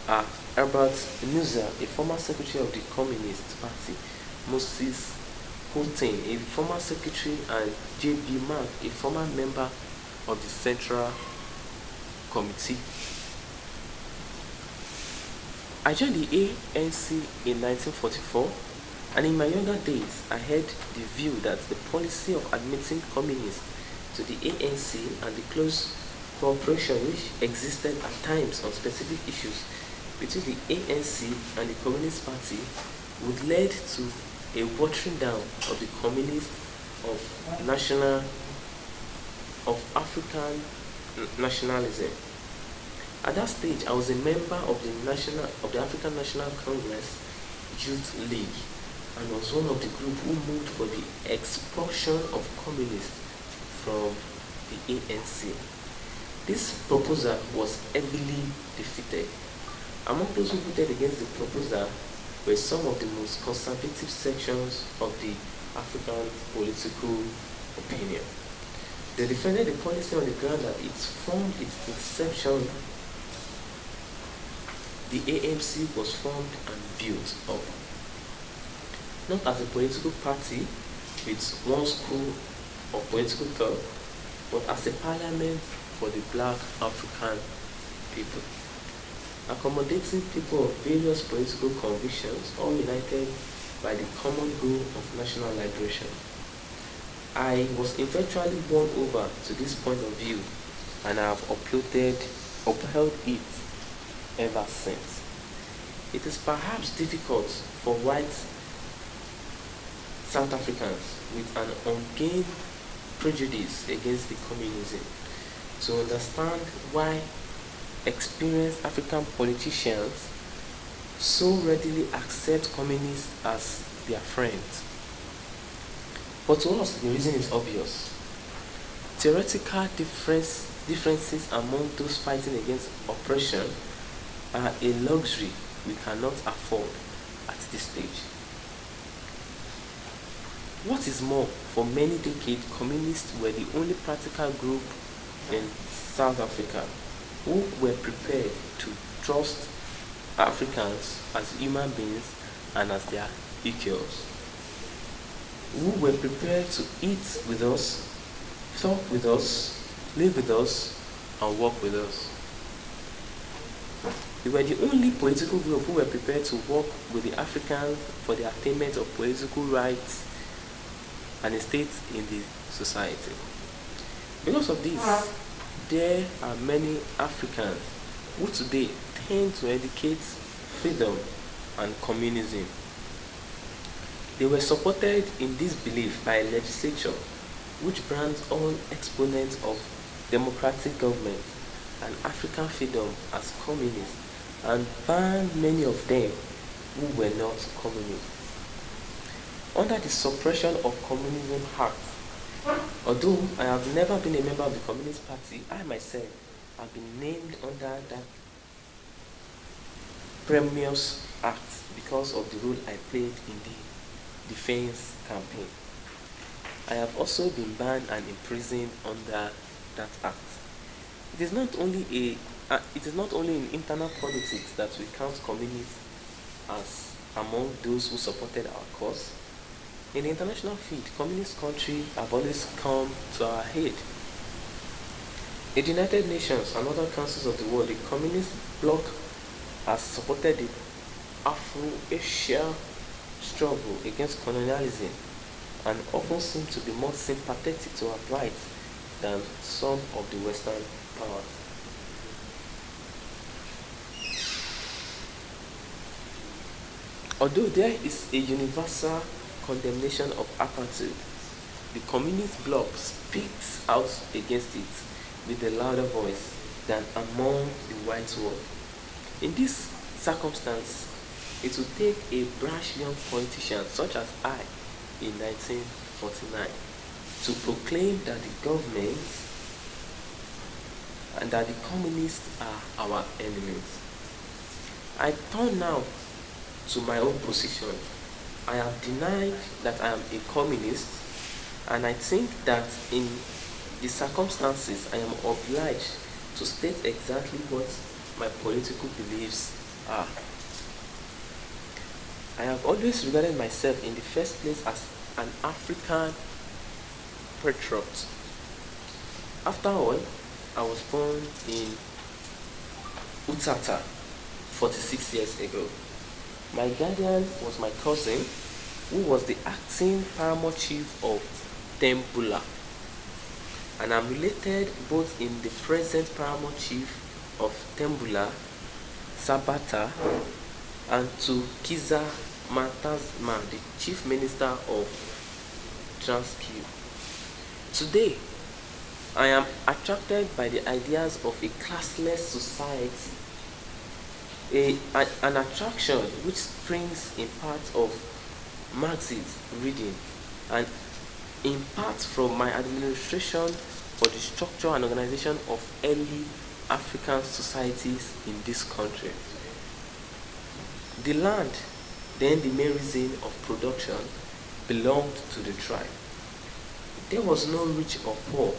are Herbert Nuser, a former secretary of the Communist Party, Moses Houghton, a former secretary, and J.B. Mark, a former member of the Central Committee. I joined the ANC in 1944, and in my younger days, I held the view that the policy of admitting communists to the ANC and the close cooperation which existed at times on specific issues between the ANC and the Communist Party would lead to a watering down of the communist of African nationalism. At that stage, I was a member of the African National Congress Youth League, and was one of the group who moved for the expulsion of communists from the ANC. This proposal was heavily defeated. Among those who voted against the proposal were some of the most conservative sections of the African political opinion. They defended the policy on the ground that from its inception, the ANC was formed and built up, not as a political party with one school of political thought, but as a parliament for the black African people, accommodating people of various political convictions, all united by the common goal of national liberation. I was eventually won over to this point of view, and I have upheld it ever since. It is perhaps difficult for white South Africans with an ungained prejudice against the communism to understand why experienced African politicians so readily accept communists as their friends. But to us, the reason is obvious. Theoretical differences among those fighting against oppression are a luxury we cannot afford at this stage. What is more, for many decades, communists were the only practical group in South Africa who were prepared to trust Africans as human beings and as their equals, who were prepared to eat with us, talk with us, live with us, and work with us. They were the only political group who were prepared to work with the Africans for the attainment of political rights and a state in the society. Because of this, there are many Africans who today tend to educate freedom and communism. They were supported in this belief by a legislature which brands all exponents of democratic government and African freedom as communists, and banned many of them who were not communists. Under the Suppression of Communism Act, although I have never been a member of the Communist Party, I myself have been named under that Premier's Act because of the role I played in the defense campaign. I have also been banned and imprisoned under that act. It is not only in internal politics that we count communists as among those who supported our cause. In the international field, communist countries have always come to our aid. In the United Nations and other councils of the world, the communist bloc has supported the Afro-Asia struggle against colonialism and often seem to be more sympathetic to our plight than some of the Western powers. Although there is a universal condemnation of apartheid, the communist bloc speaks out against it with a louder voice than among the white world. In this circumstance, it will take a brash young politician such as I in 1949 to proclaim that the government and that the communists are our enemies. I turn now to my own position. I have denied that I am a communist, and I think that in the circumstances I am obliged to state exactly what my political beliefs are. I have always regarded myself in the first place as an African patriot. After all, I was born in Utata 46 years ago. My guardian was my cousin, who was the acting paramount chief of Tembula, and I'm related both in the present paramount chief of Tembula, Sabata, and to Kiza Matasma, the chief minister of Transkei. Today, I am attracted by the ideas of a classless society, an attraction which springs in part of Marxist reading and in part from my administration for the structure and organization of early African societies in this country. The land, then the main reason of production, belonged to the tribe. There was no rich or poor,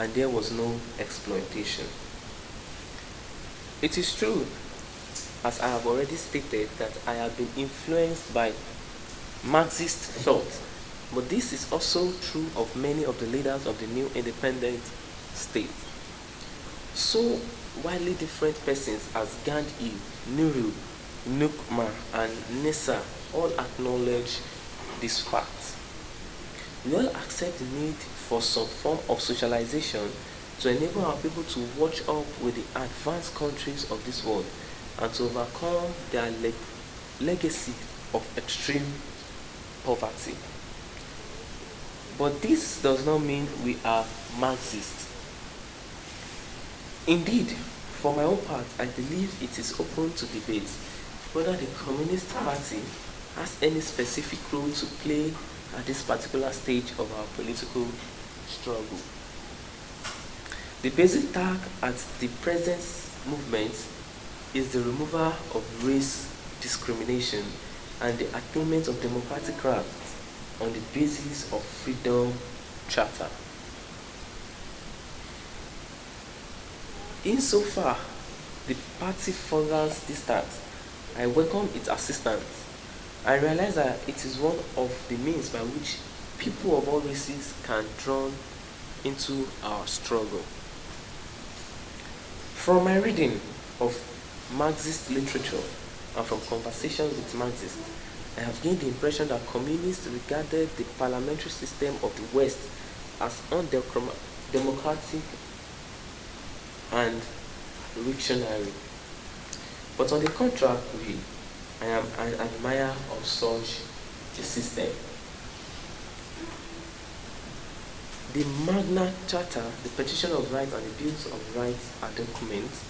and there was no exploitation. It is true, as I have already stated, that I have been influenced by Marxist thought, but this is also true of many of the leaders of the new independent state. So widely different persons as Gandhi, Nehru, Nkrumah, and Nessa all acknowledge this fact. We all accept the need for some form of socialization to enable our people to watch up with the advanced countries of this world and to overcome their legacy of extreme poverty. But this does not mean we are Marxist. Indeed, for my own part, I believe it is open to debate whether the Communist Party has any specific role to play at this particular stage of our political struggle. The basic tag at the present movement is the removal of race discrimination and the attainment of democratic rights on the basis of Freedom Charter. Insofar the party furthers this task, I welcome its assistance. I realize that it is one of the means by which people of all races can draw into our struggle. From my reading of Marxist literature and from conversations with Marxists, I have gained the impression that communists regarded the parliamentary system of the West as undemocratic and reactionary. But on the contrary, I am an admirer of such a system. The Magna Charta, the Petition of Rights, and the Bills of Rights are documents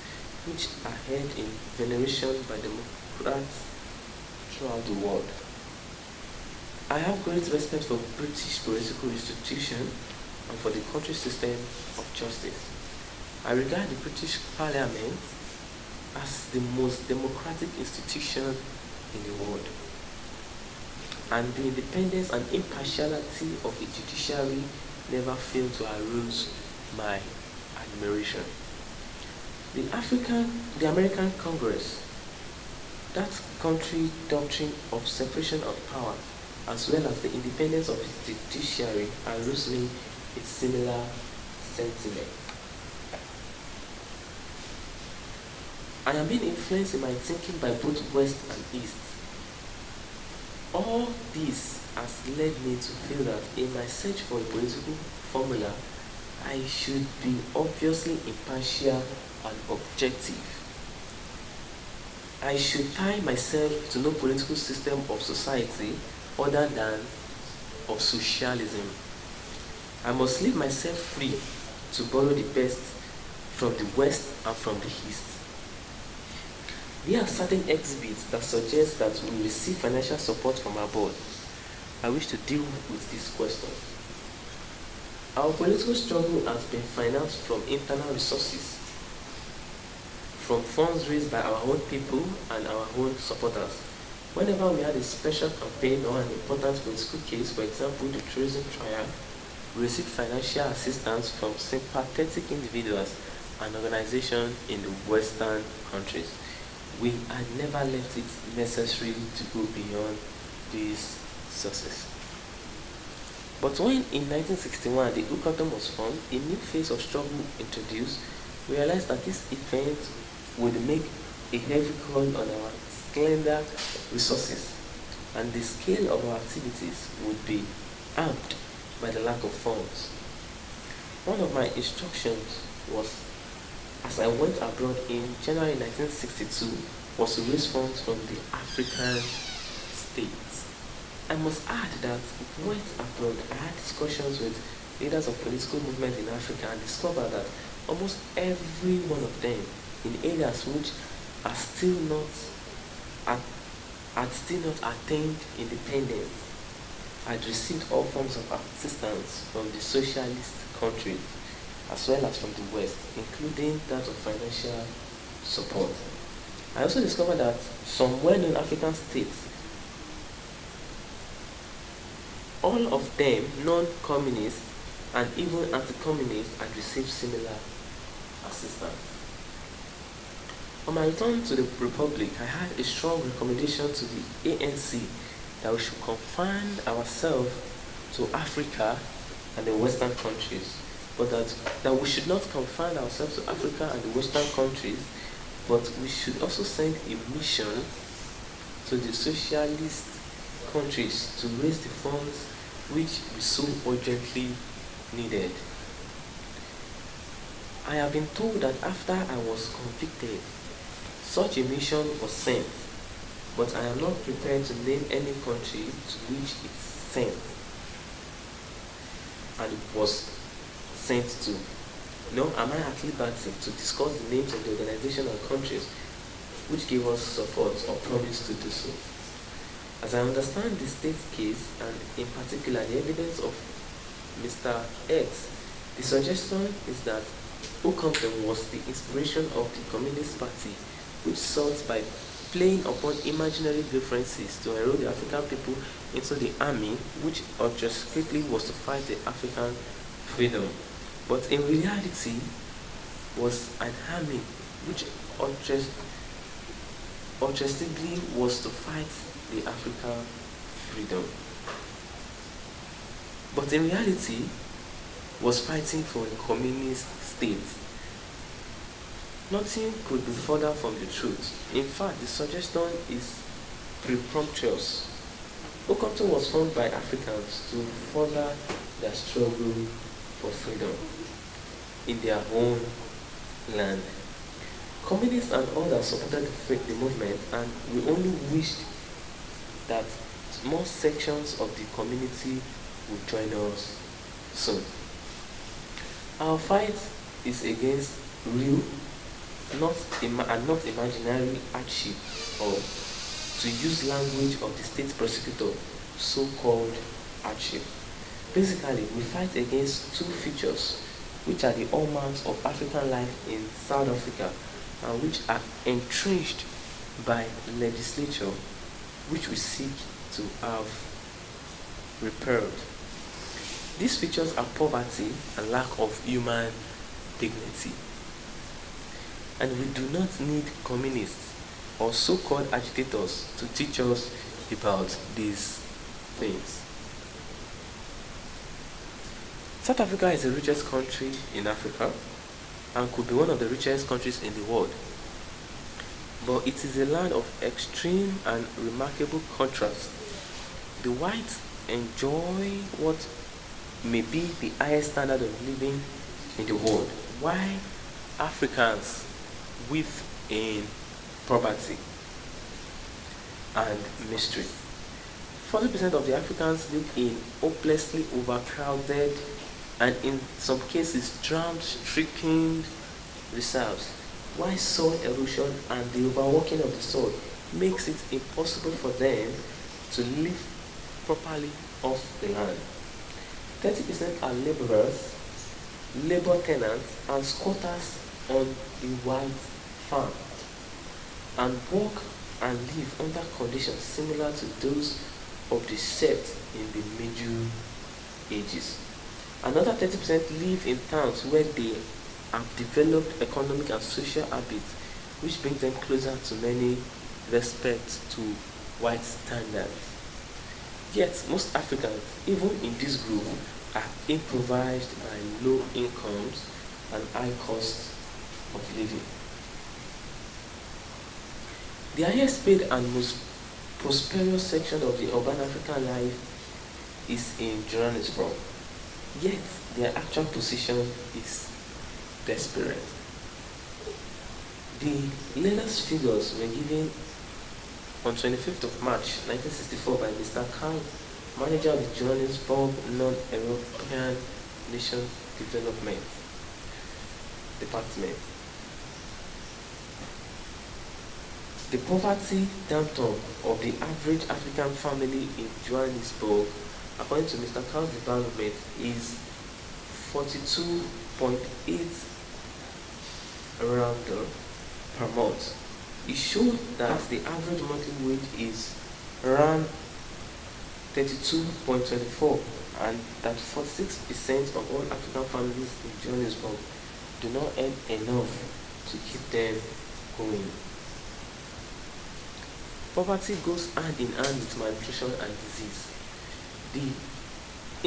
which are held in veneration by democrats throughout the world. I have great respect for British political institutions and for the country's system of justice. I regard the British Parliament as the most democratic institution in the world, and the independence and impartiality of the judiciary never fail to arouse my admiration. The American Congress, that country doctrine of separation of power, as well as the independence of its judiciary, arouse me with similar sentiment. I am being influenced in my thinking by both West and East. All this has led me to feel that in my search for a political formula, I should be obviously impartial and objective. I should tie myself to no political system of society other than of socialism. I must leave myself free to borrow the best from the West and from the East. There are certain exhibits that suggest that we receive financial support from abroad. I wish to deal with this question. Our political struggle has been financed from internal resources, from funds raised by our own people and our own supporters. Whenever we had a special campaign or an important political case, for example, the tourism trial, we received financial assistance from sympathetic individuals and organizations in the Western countries. We had never left it necessary to go beyond these sources. But when in 1961 the UCOTOM was formed, a new phase of struggle introduced, we realized that this event would make a heavy call on our slender resources, and the scale of our activities would be amped by the lack of funds. One of my instructions was, as I went abroad in January 1962, was to raise funds from the African states. I must add that when abroad, I had discussions with leaders of political movement in Africa and discovered that almost every one of them in areas which are still not had still not attained independence had received all forms of assistance from the socialist countries as well as from the West, including that of financial support. I also discovered that some well-known African states, all of them non-communist and even anti-communist, had received similar assistance. On my return to the Republic, I had a strong recommendation to the ANC that we should confine ourselves to Africa and the Western countries, but that we should not confine ourselves to Africa and the Western countries, but we should also send a mission to the socialist countries to raise the funds which we so urgently needed. I have been told that after I was convicted, such a mission was sent, but I am not prepared to name any country to which it's sent and it was sent to. Nor am I at liberty to discuss the names of the organization and countries which gave us support or promised to do so. As I understand the state case, and in particular the evidence of Mr. X, the suggestion is that Okonkwo was the inspiration of the Communist Party, which sought by playing upon imaginary differences to enroll the African people into the army, which objectively was to fight the African freedom, but in reality was an army which objectively was to fight the African freedom, but in reality was fighting for a communist state. Nothing could be further from the truth. In fact, the suggestion is preposterous. Okonkwo was formed by Africans to further their struggle for freedom in their own land. Communists and others supported the movement, and we only wished that more sections of the community would join us soon. Our fight is against real, not imaginary hardship, or, to use language of the state prosecutor, so-called hardship. Basically, we fight against two features which are the hallmarks of African life in South Africa and which are entrenched by legislature, which we seek to have repaired. These features are poverty and lack of human dignity. And we do not need communists or so-called agitators to teach us about these things. South Africa is the richest country in Africa and could be one of the richest countries in the world. But it is a land of extreme and remarkable contrast. The whites enjoy what may be the highest standard of living in the world, while Africans live in poverty. and mystery. 40% of the Africans live in hopelessly overcrowded and in some cases drought-stricken reserves, while soil erosion and the overworking of the soil makes it impossible for them to live properly off the land. 30% are laborers, labor tenants, and squatters on the white farm, and work and live under conditions similar to those of the Celts in the Middle Ages. Another 30% live in towns where they have developed economic and social habits which bring them closer to many respect to white standards. Yet most Africans, even in this group, are impoverished by low incomes and high costs of living. The highest paid and most prosperous section of the urban African life is in Johannesburg, yet their actual position is desperate. The latest figures were given on 25th of March 1964 by Mr. Khan, manager of the Johannesburg Non-European Nation Development Department. The poverty downturn of the average African family in Johannesburg, according to Mr. Khan's development, is 42.8 rand per month. It showed that the average monthly wage is around 32.24, and that 46% of all African families in Johannesburg do not earn enough to keep them going. Poverty goes hand in hand with malnutrition and disease. The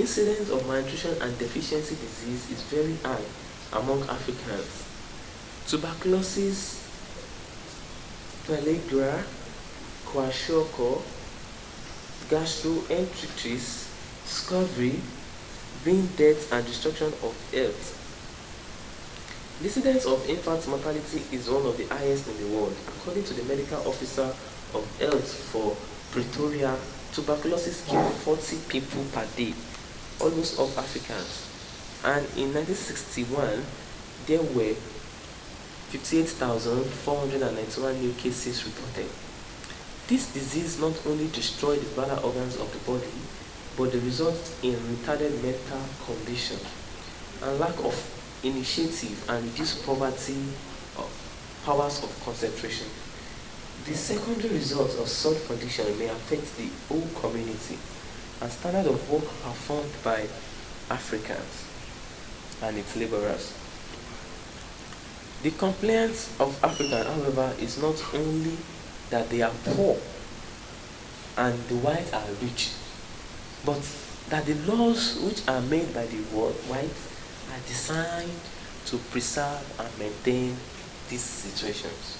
incidence of malnutrition and deficiency disease is very high among Africans. Tuberculosis, pellagra, kwashiorkor, gastroenteritis, scurvy, brain death, and destruction of health. The incidence of infant mortality is one of the highest in the world. According to the medical officer of health for Pretoria, tuberculosis killed 40 people per day, almost all Africans. And in 1961, there were 58,491 new cases reported. This disease not only destroyed the vital organs of the body, but the result in retarded mental condition and lack of initiative and reduced poverty of powers of concentration. The secondary results of such condition may affect the whole community and standard of work performed by Africans and its laborers. The complaints of Africans, however, is not only that they are poor and the white are rich, but that the laws which are made by the white are designed to preserve and maintain these situations.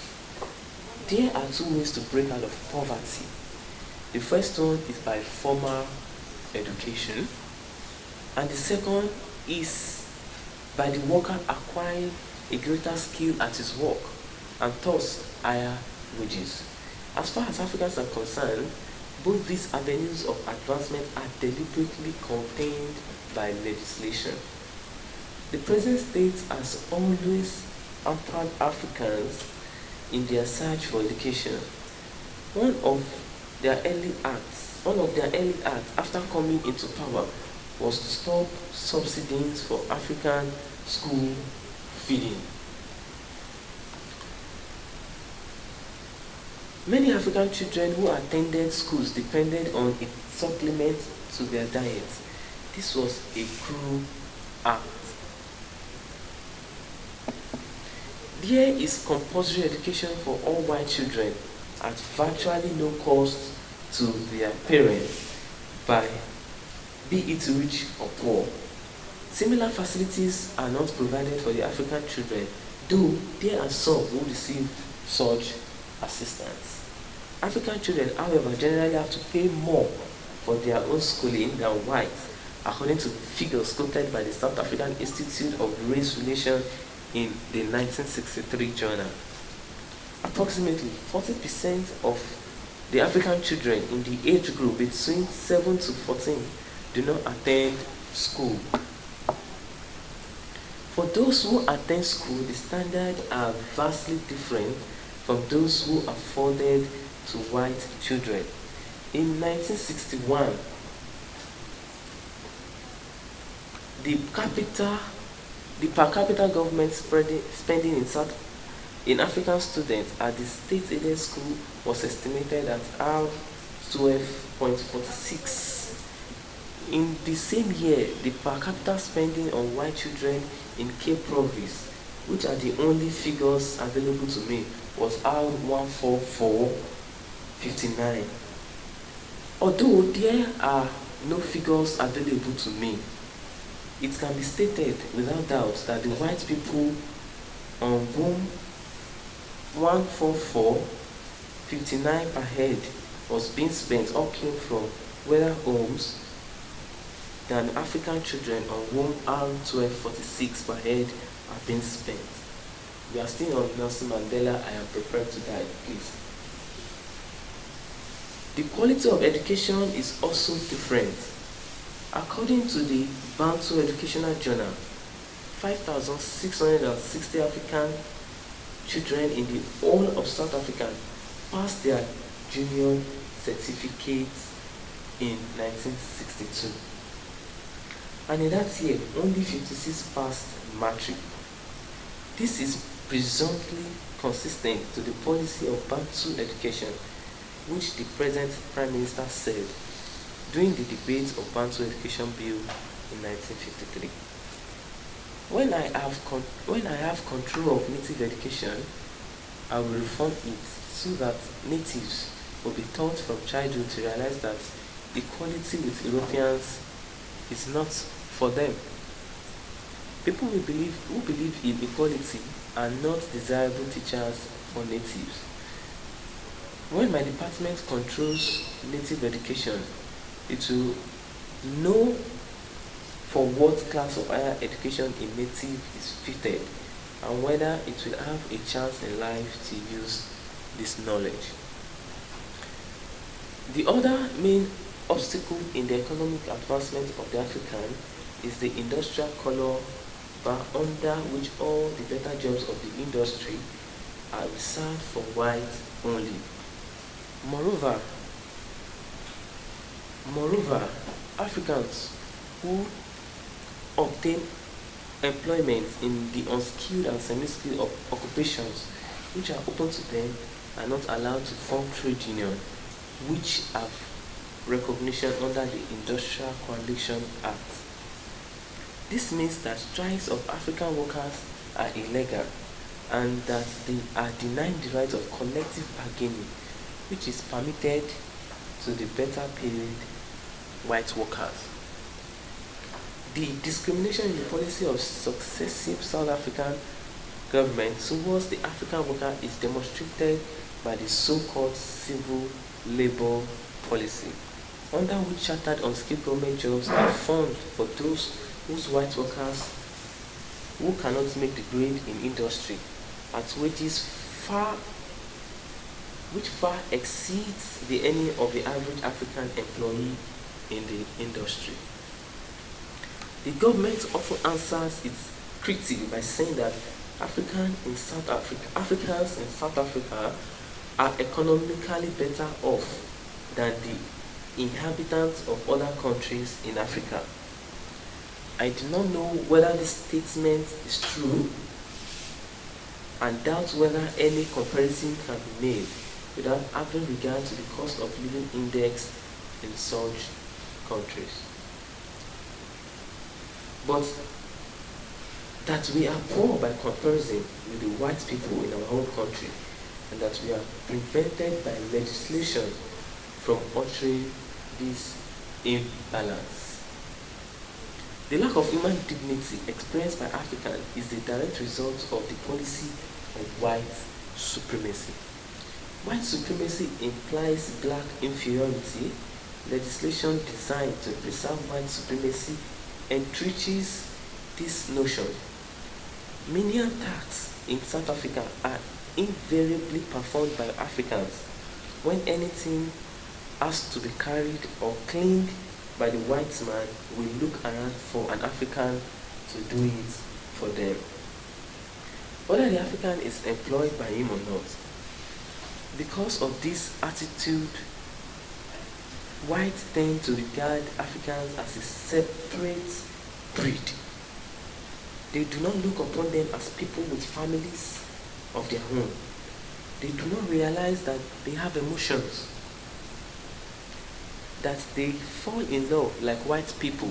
There are two ways to break out of poverty. The first one is by formal education, and the second is by the worker acquiring a greater skill at his work and thus higher wages. As far as Africans are concerned, both these avenues of advancement are deliberately contained by legislation. The present state has always hampered Africans in their search for education. One of their early acts after coming into power was to stop subsidies for African school feeding. Many African children who attended schools depended on a supplement to their diet. This was a cruel act. There is compulsory education for all white children at virtually no cost to their parents, be it rich or poor. Similar facilities are not provided for the African children, though there are some who receive such assistance. African children, however, generally have to pay more for their own schooling than whites, according to figures quoted by the South African Institute of Race Relations in the 1963 journal. Approximately 40% of The African children in the age group between 7 to 14 do not attend school. For those who attend school, the standards are vastly different from those who are afforded to white children. In 1961, the per capita government spending in African students at the state-aided school was estimated at R12.46. In the same year, the per capita spending on white children in Cape Province, which are the only figures available to me, was R144.59. Although there are no figures available to me, it can be stated without doubt that the white people on whom 144.59 per head was being spent all came from wealthier homes than African children on whom R12.46 per head are being spent. We are still on Nelson Mandela. I am prepared to die, please. The quality of education is also different. According to the Bantu Educational Journal, 5,660 African children in the whole of South Africa passed their junior certificates in 1962. And in that year, only 56 passed matric. This is presumptively consistent to the policy of Bantu education, which the present Prime Minister said during the debate of Bantu Education Bill in 1953. When I have control of native education, I will reform it so that natives will be taught from childhood to realize that equality with Europeans is not for them. People who believe in equality are not desirable teachers for natives. When my department controls native education, it will know for what class of higher education a native is fitted and whether it will have a chance in life to use this knowledge. The other main obstacle in the economic advancement of the African is the industrial color bar under which all the better jobs of the industry are reserved for white only. Moreover, Africans who obtain employment in the unskilled and semi-skilled occupations which are open to them are not allowed to form trade union, which have recognition under the Industrial Coalition Act. This means that strikes of African workers are illegal and that they are denied the right of collective bargaining, which is permitted to the better paid white workers. The discrimination in the policy of successive South African governments towards the African worker is demonstrated by the so-called civil labor policy, under which chartered unskilled government jobs are formed for those whose white workers who cannot make the grade in industry at wages which far exceeds the earning of the average African employee in the industry. The government often answers its critique by saying that Africans in South Africa are economically better off than the inhabitants of other countries in Africa. I do not know whether this statement is true and doubt whether any comparison can be made without having regard to the cost of living index in such countries. But that we are poor by comparison with the white people in our own country, and that we are prevented by legislation from altering this imbalance. The lack of human dignity experienced by Africans is the direct result of the policy of white supremacy. White supremacy implies black inferiority. Legislation designed to preserve white supremacy entrenches this notion. Menial tasks in South Africa are invariably performed by Africans when anything has to be carried or cleaned by the white man, will look around for an African to do it for them. Whether the African is employed by him or not, because of this attitude, whites tend to regard Africans as a separate breed. They do not look upon them as people with families of their own. They do not realize that they have emotions, that they fall in love like white people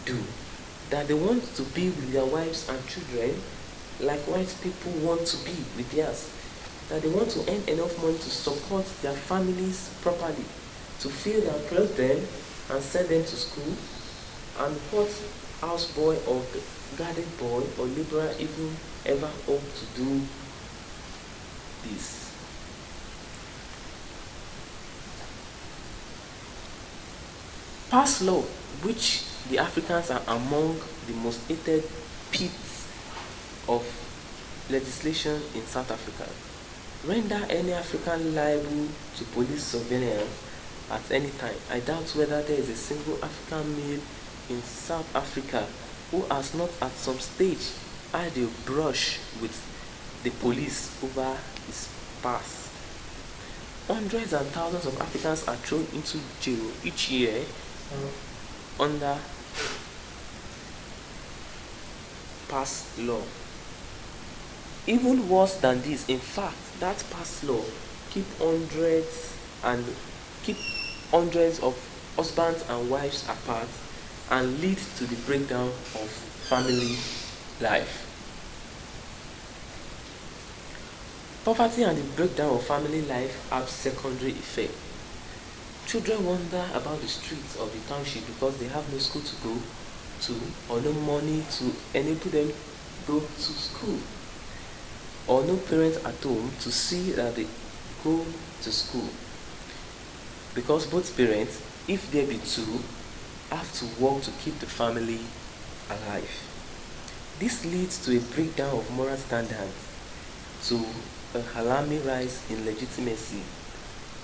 do, that they want to be with their wives and children like white people want to be with theirs, that they want to earn enough money to support their families properly, to feed and clothe them and send them to school, and what houseboy or garden boy or laborer even ever ought to do this. Pass law, which the Africans are among the most hated pits of legislation in South Africa, render any African liable to police surveillance at any time. I doubt whether there is a single African male in South Africa who has not at some stage had a brush with the police over his past. Hundreds and thousands of Africans are thrown into jail each year under pass law. Even worse than this, in fact, that pass law keep hundreds of husbands and wives apart and lead to the breakdown of family life. Poverty and the breakdown of family life have secondary effect. Children wander about the streets of the township because they have no school to go to or no money to enable them go to school, or no parents at home to see that they go to school, because both parents, if there be two, have to work to keep the family alive. This leads to a breakdown of moral standards, to a alarming rise in legitimacy,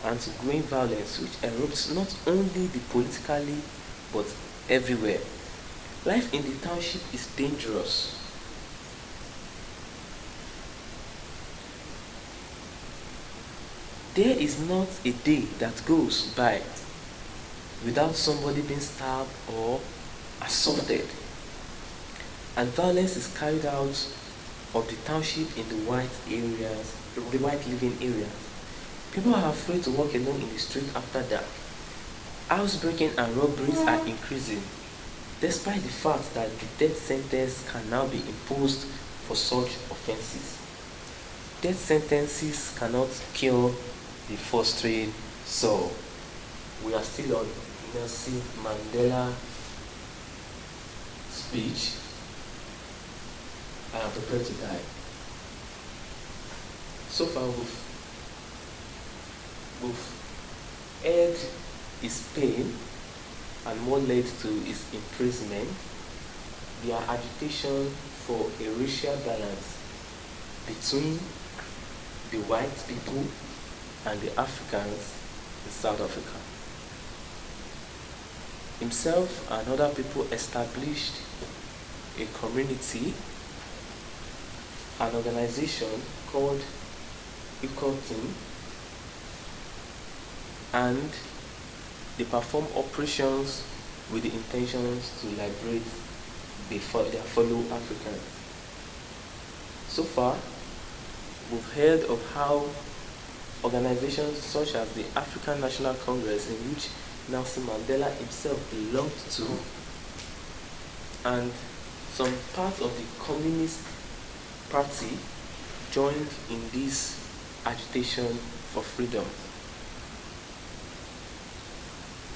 and to growing violence which erupts not only politically but everywhere. Life in the township is dangerous. There is not a day that goes by without somebody being stabbed or assaulted, and violence is carried out of the township in the white areas, the white living areas. People are afraid to walk alone in the street after dark. Housebreaking and robberies are increasing, despite the fact that the death sentence can now be imposed for such offences. Death sentences cannot cure the fostering soul. We are still on Nelson Mandela speech. I am prepared to die. So far we've heard his pain and more led to his imprisonment, their agitation for a racial balance between the white people and the Africans in South Africa. Himself and other people established a community, an organization called Equal Team, and they perform operations with the intentions to liberate their fellow Africans. So far, we've heard of how organizations such as the African National Congress, in which Nelson Mandela himself belonged to, and some parts of the Communist Party joined in this agitation for freedom.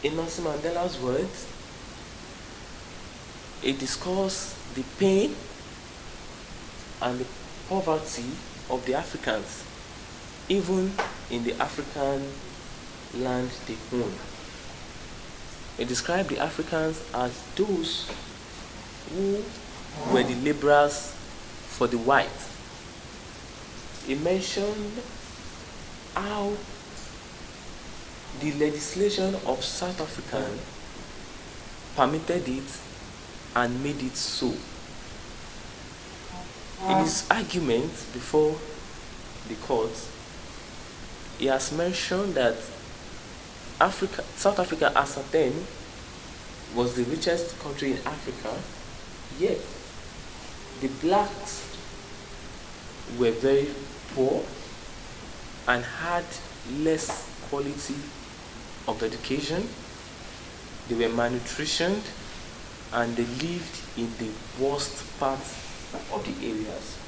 In Nelson Mandela's words, he discussed the pain and the poverty of the Africans, even in the African land they own. He described the Africans as those who were the laborers for the white. He mentioned how the legislation of South Africa permitted it and made it so. In his argument before the court, he has mentioned that South Africa as at then was the richest country in Africa, yet the blacks were very poor and had less quality of education. They were malnutritioned and they lived in the worst part of the areas.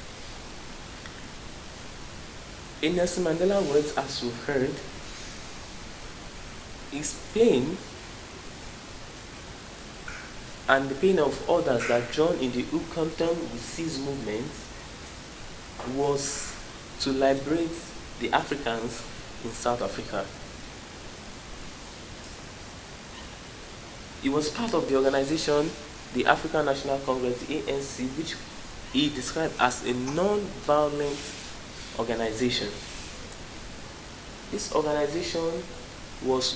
In Nelson Mandela's words, as you heard, his pain and the pain of others that joined in the Ookantton We Seize movement was to liberate the Africans in South Africa. He was part of the organization, the African National Congress, the ANC, which he described as a non-violent organization. This organization was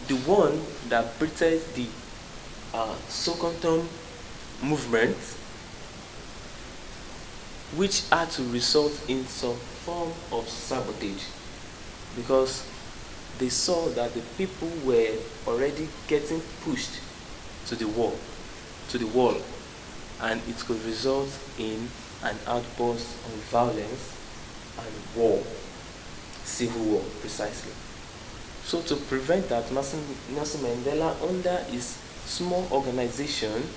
the one that birthed the Soweto movement, which had to result in some form of sabotage because they saw that the people were already getting pushed to the wall, and it could result in an outburst of violence and war, civil war precisely. So to prevent that, Nelson Mandela, under his small organization,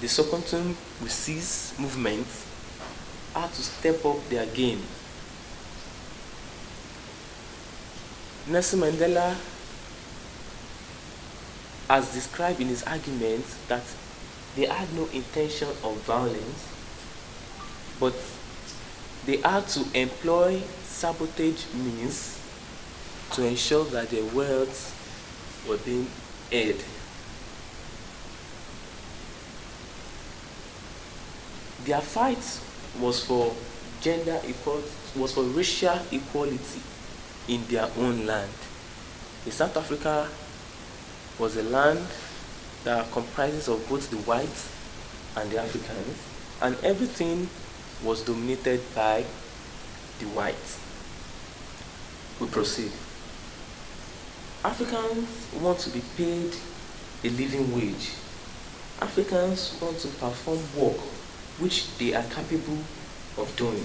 the Soweto We Seize movement, had to step up their game. Nelson Mandela has described in his argument that they had no intention of violence, but they had to employ sabotage means to ensure that their wealth were being held. Their fight was for gender equality, was for racial equality in their own land. In South Africa was a land that comprises of both the whites and the Africans, and everything was dominated by the whites. We proceed. Africans want to be paid a living wage. Africans want to perform work which they are capable of doing,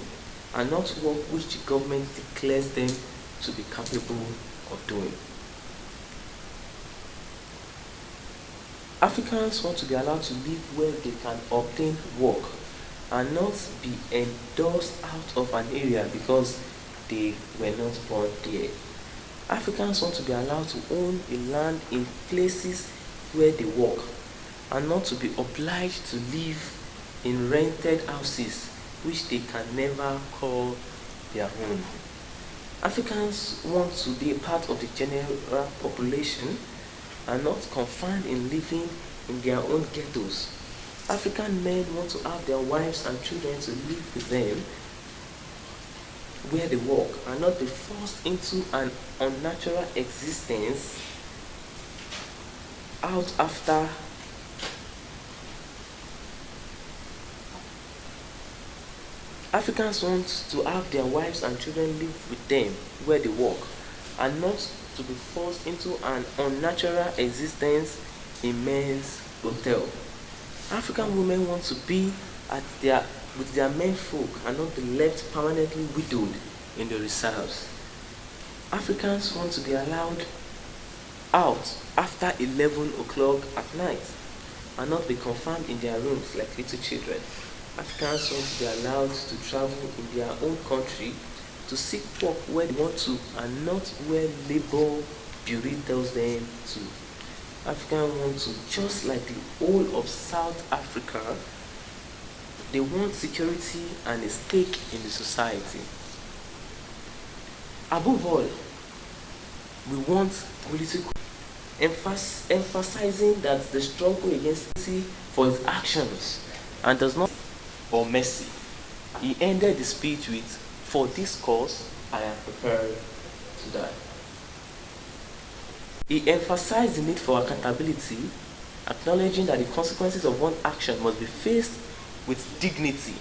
and not work which the government declares them to be capable of doing. Africans want to be allowed to live where they can obtain work and not be endorsed out of an area because they were not born there. Africans want to be allowed to own a land in places where they work and not to be obliged to live in rented houses which they can never call their own. Africans want to be a part of the general population and not confined in living in their own ghettos. African men want to have their wives and children to live with them where they work and not be forced into an unnatural existence out after Africans want to have their wives and children live with them where they work and not to be forced into an unnatural existence in men's hotel. African women want to be with their men folk and not be left permanently widowed in the reserves. Africans want to be allowed out after 11 o'clock at night and not be confined in their rooms like little children. Africans want to be allowed to travel in their own country to seek work where they want to and not where labor bureau tells them to. Africans want to, just like the whole of South Africa, they want security and a stake in the society. Above all, we want political emphasizing that the struggle against for his actions and does not or mercy. He ended the speech with For this cause, I am prepared to die. He emphasized the need for accountability, acknowledging that the consequences of one action must be faced with dignity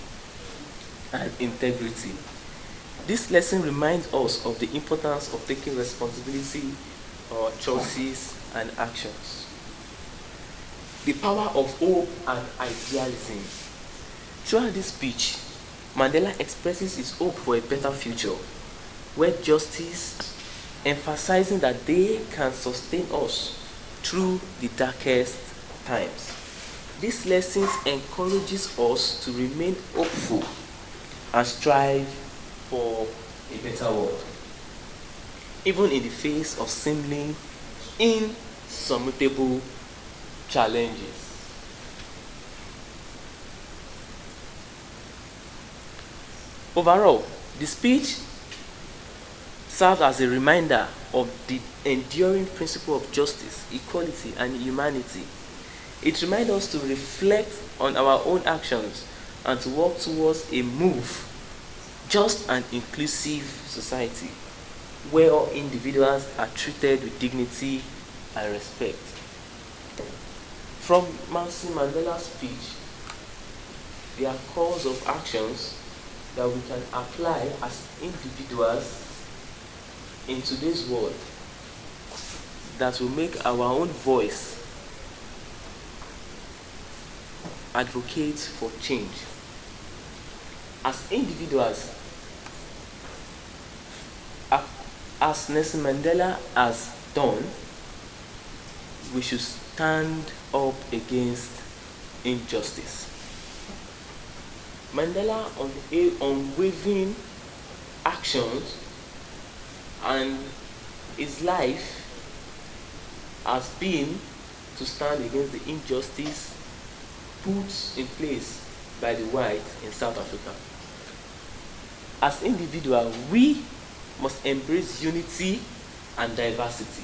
and integrity. This lesson reminds us of the importance of taking responsibility for our choices and actions. The power of hope and idealism. Throughout this speech, Mandela expresses his hope for a better future, where justice, emphasizing that they can sustain us through the darkest times. This lesson encourages us to remain hopeful and strive for a better world, even in the face of seemingly insurmountable challenges. Overall, the speech serves as a reminder of the enduring principle of justice, equality, and humanity. It reminds us to reflect on our own actions and to work towards a just and inclusive society where all individuals are treated with dignity and respect. From Nelson Mandela's speech, there are calls of actions that we can apply as individuals in today's world that will make our own voice advocate for change. As individuals, as Nelson Mandela has done, we should stand up against injustice. Mandela unwavering actions and his life has been to stand against the injustice put in place by the whites in South Africa. As individuals, we must embrace unity and diversity.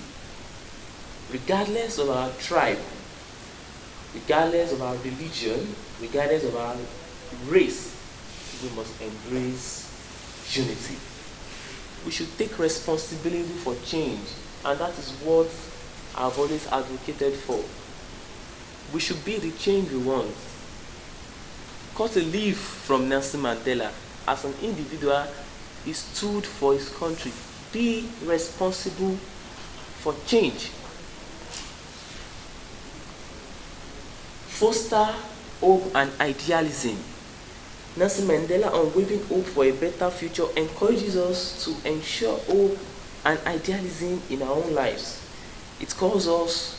Regardless of our tribe, regardless of our religion, regardless of our race, we must embrace unity. We should take responsibility for change, and that is what I've always advocated for. We should be the change we want. Cut a leaf from Nelson Mandela. As an individual, he stood for his country. Be responsible for change. Foster hope and idealism. Nelson Mandela unwavering hope for a better future encourages us to ensure hope and idealism in our own lives. It calls us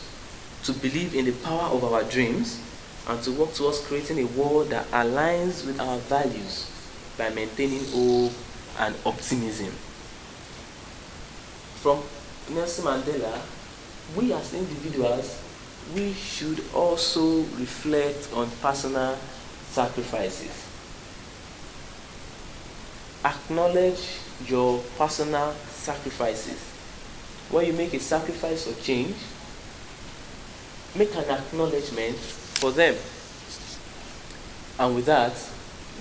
to believe in the power of our dreams and to work towards creating a world that aligns with our values by maintaining hope and optimism. From Nelson Mandela, we as individuals, we should also reflect on personal sacrifices. Acknowledge your personal sacrifices. When you make a sacrifice for change, make an acknowledgement for them. And with that,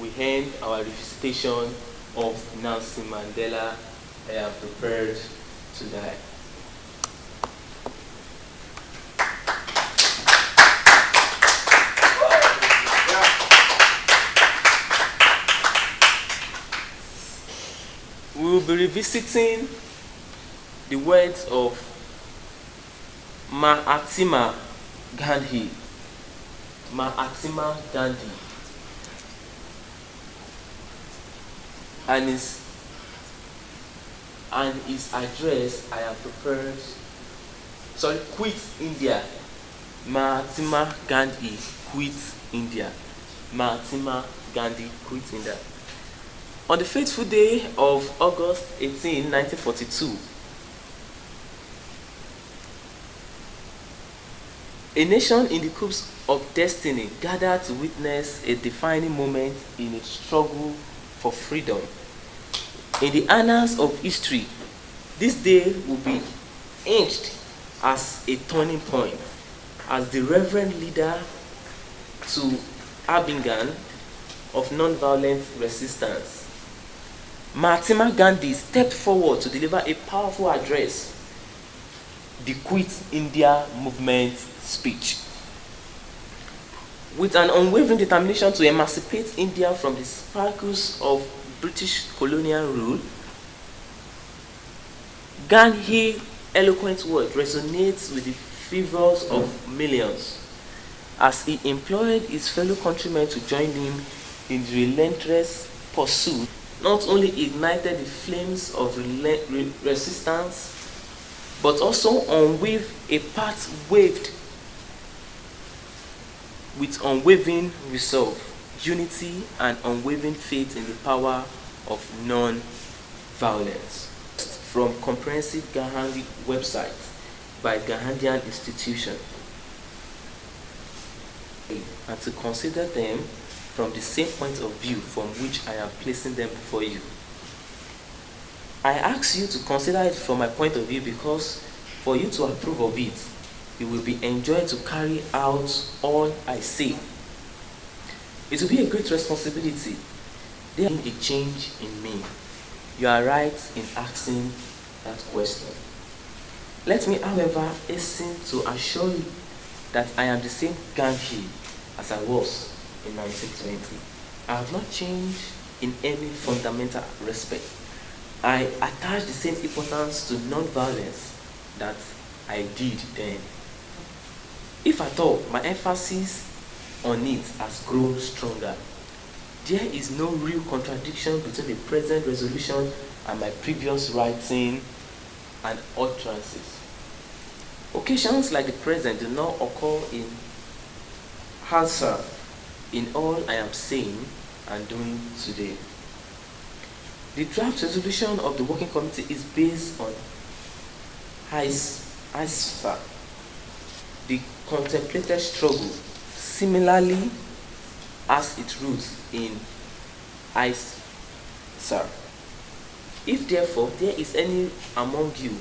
we end our recitation of Nelson Mandela, I am prepared to die. We will be revisiting the words of Mahatma Gandhi. Mahatma Gandhi. And his address, I am prepared. Quit India. Mahatma Gandhi quit India. Mahatma Gandhi quit India. On the fateful day of August 18, 1942, a nation in the cusp of destiny gathered to witness a defining moment in its struggle for freedom. In the annals of history, this day will be etched as a turning point, as the reverend leader to Abingdon of nonviolent resistance, Mahatma Gandhi stepped forward to deliver a powerful address, the Quit India Movement speech. With an unwavering determination to emancipate India from the shackles of British colonial rule, Gandhi's eloquent word resonates with the fervours of millions as he implored his fellow countrymen to join him in the relentless pursuit. Not only ignited the flames of resistance, but also unwaved a path waved with unwavering resolve, unity, and unwavering faith in the power of non-violence. From Comprehensive Gandhi website by Gandhian Institution, and to consider them from the same point of view from which I am placing them before you. I ask you to consider it from my point of view because for you to approve of it, you will be enjoyed to carry out all I say. It will be a great responsibility. There is a change in me. You are right in asking that question. Let me, however, hasten to assure you that I am the same Gandhi as I was in 1920. I have not changed in any fundamental respect. I attach the same importance to non-violence that I did then. If at all, my emphasis on it has grown stronger. There is no real contradiction between the present resolution and my previous writing and utterances. Occasions like the present do not occur in answer in all I am saying and doing today. The draft resolution of the working committee is based on ISFA, the contemplated struggle, similarly as its roots in ISAR. If therefore there is any among you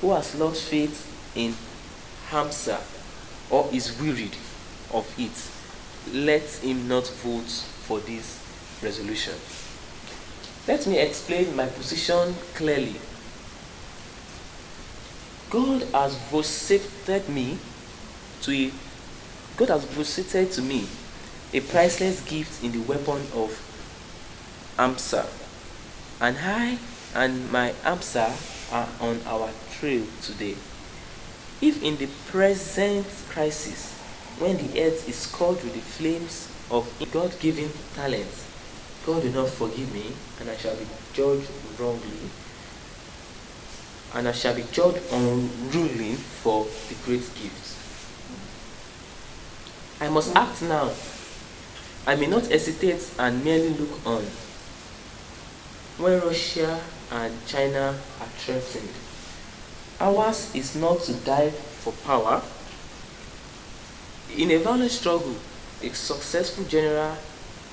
who has lost faith in HAMSA or is wearied of it, let him not vote for this resolution. Let me explain my position clearly. God has vouchsafed to me a priceless gift in the weapon of AMSA, and I and my AMSA are on our trail today. If in the present crisis, when the earth is scourged with the flames of God-given talents, God will not forgive me, and I shall be judged wrongly, and I shall be judged unruly for the great gifts. I must act now. I may not hesitate and merely look on when Russia and China are threatened. Ours is not to die for power. In a violent struggle, a successful general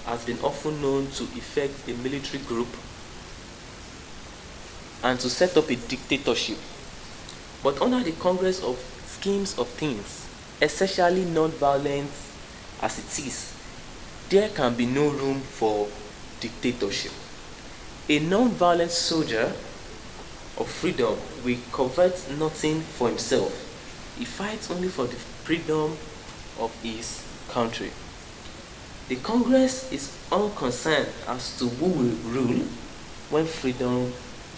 has been often known to effect a military group and to set up a dictatorship. But under the Congress of schemes of things, essentially non-violent as it is, there can be no room for dictatorship. A non-violent soldier of freedom will covet nothing for himself. He fights only for the freedom of his country. The Congress is unconcerned as to who will rule when freedom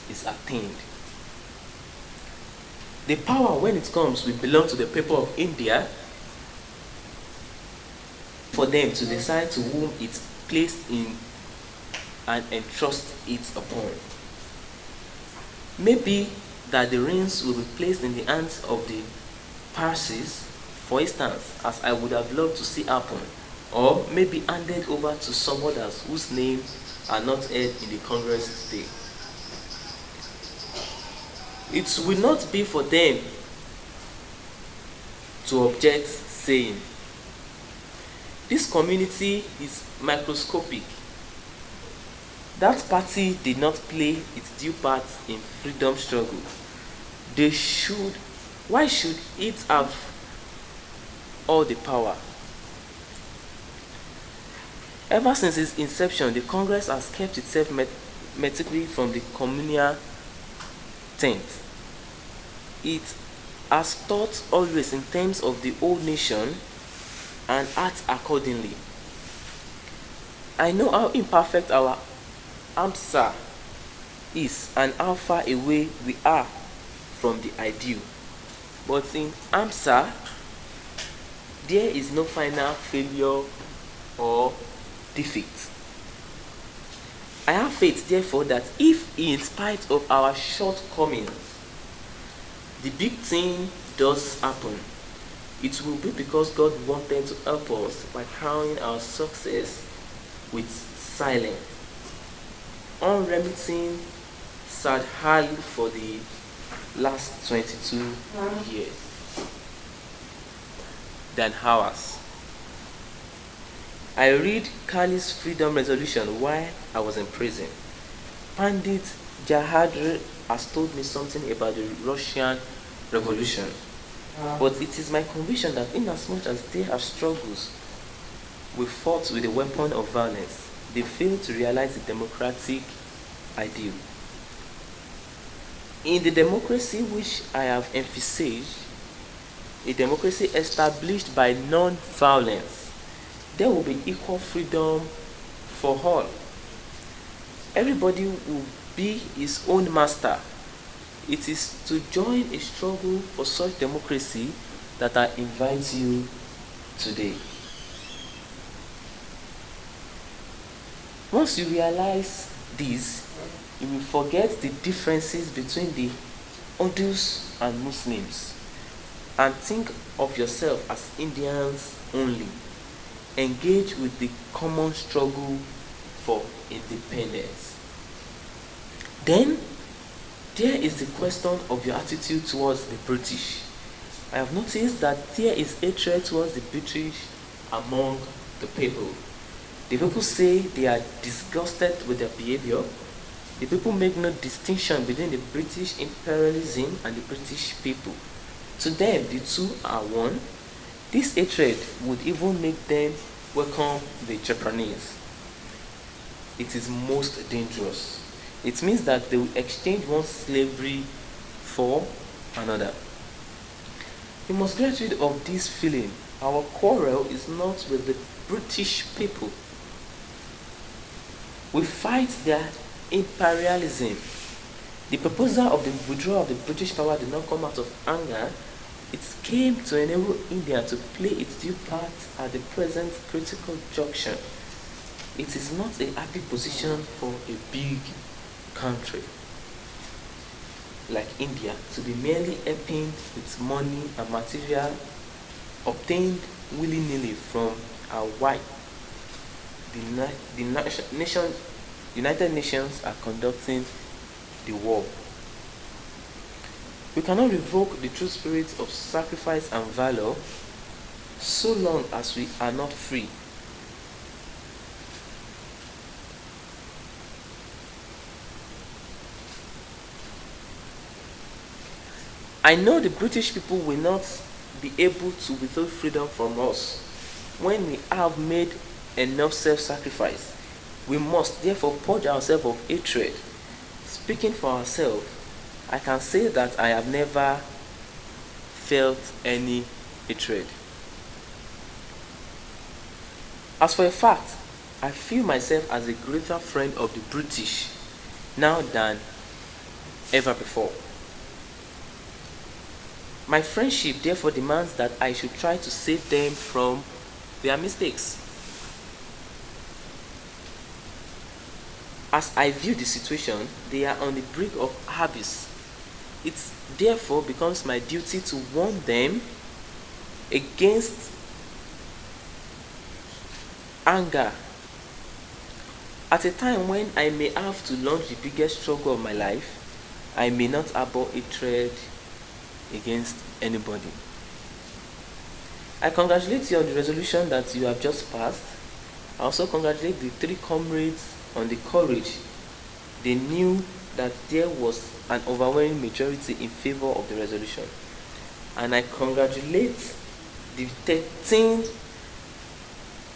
is attained. The power, when it comes, will belong to the people of India for them to decide to whom it's placed in and entrust it upon. Maybe that the reins will be placed in the hands of the Parsis, for instance, as I would have loved to see happen, or maybe handed over to some others whose names are not heard in the Congress today. It will not be for them to object, saying, this community is microscopic. That party did not play its due part in freedom struggle. Why should it have all the power? Ever since its inception, the Congress has kept itself meticulously from the communal tent. It has thought always in terms of the whole nation and act accordingly. I know how imperfect our AMSA is and how far away we are from the ideal. But in AMSA, there is no final failure or defeat. I have faith, therefore, that if in spite of our shortcomings, the big thing does happen, it will be because God wanted to help us by crowning our success with silent, unremitting sad hallelujah for the last 22 years than ours. I read Kali's freedom resolution while I was in prison. Pandit Jahadr has told me something about the Russian Revolution. But it is my conviction that inasmuch as they have struggles, we fought with the weapon of violence, they failed to realize the democratic ideal. In the democracy which I have emphasized, a democracy established by non-violence, there will be equal freedom for all. Everybody will be his own master. It is to join a struggle for such democracy that I invite you today. Once you realize this, you will forget the differences between the Hindus and Muslims and think of yourself as Indians only. Engage with the common struggle for independence. Then, there is the question of your attitude towards the British. I have noticed that there is hatred towards the British among the people. The people say they are disgusted with their behavior. The people make no distinction between the British imperialism and the British people. To them, the two are one. This hatred would even make them welcome the Japanese. It is most dangerous. It means that they will exchange one slavery for another. We must get rid of this feeling. Our quarrel is not with the British people. We fight their imperialism. The proposal of the withdrawal of the British power did not come out of anger. It came to enable India to play its due part at the present critical junction. It is not a happy position for a big country like India to be merely helping with money and material obtained willy-nilly from our white. United Nations are conducting the war. We cannot revoke the true spirit of sacrifice and valor so long as we are not free. I know the British people will not be able to withhold freedom from us when we have made enough self-sacrifice. We must therefore purge ourselves of hatred. Speaking for ourselves, I can say that I have never felt any hatred. As for a fact, I feel myself as a greater friend of the British now than ever before. My friendship therefore demands that I should try to save them from their mistakes. As I view the situation, they are on the brink of abyss. It therefore becomes my duty to warn them against anger. At a time when I may have to launch the biggest struggle of my life, I may not harbor hatred against anybody. I congratulate you on the resolution that you have just passed. I also congratulate the three comrades on the courage. They knew that there was an overwhelming majority in favor of the resolution. And I congratulate the 13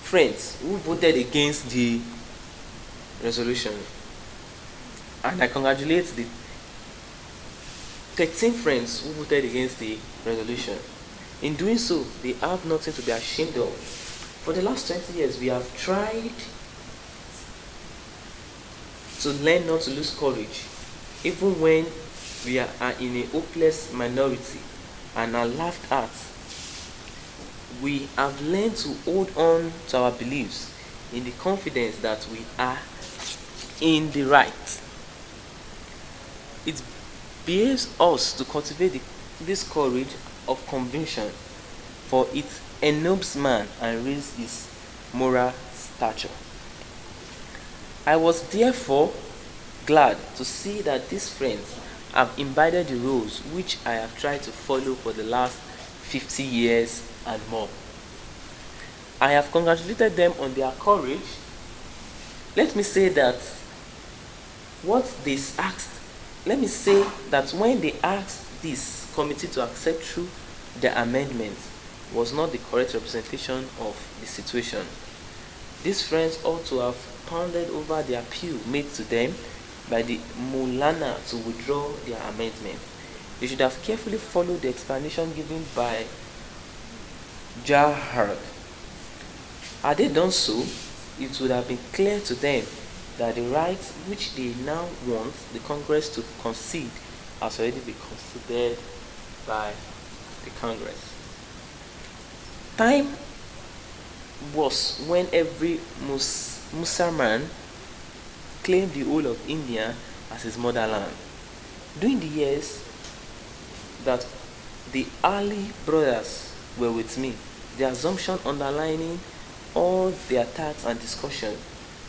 friends who voted against the resolution. And I congratulate the 13 friends who voted against the resolution. In doing so, they have nothing to be ashamed of. For the last 20 years, we have tried to learn not to lose courage, even when we are in a hopeless minority and are laughed at. We have learned to hold on to our beliefs in the confidence that we are in the right. It behaves us to cultivate this courage of conviction, for it ennobles man and raises his moral stature. I was therefore glad to see that these friends have imbibed the rules which I have tried to follow for the last 50 years and more. I have congratulated them on their courage. Let me say that when they asked this committee to accept through the amendment was not the correct representation of the situation. These friends ought to have pounded over the appeal made to them by the Mulana to withdraw their amendment. They should have carefully followed the explanation given by Jahar. Had they done so, it would have been clear to them that the right which they now want the Congress to concede has already been conceded by the Congress. Time was when every Mussalman claimed the whole of India as his motherland. During the years that the Ali brothers were with me, the assumption underlining all the attacks and discussion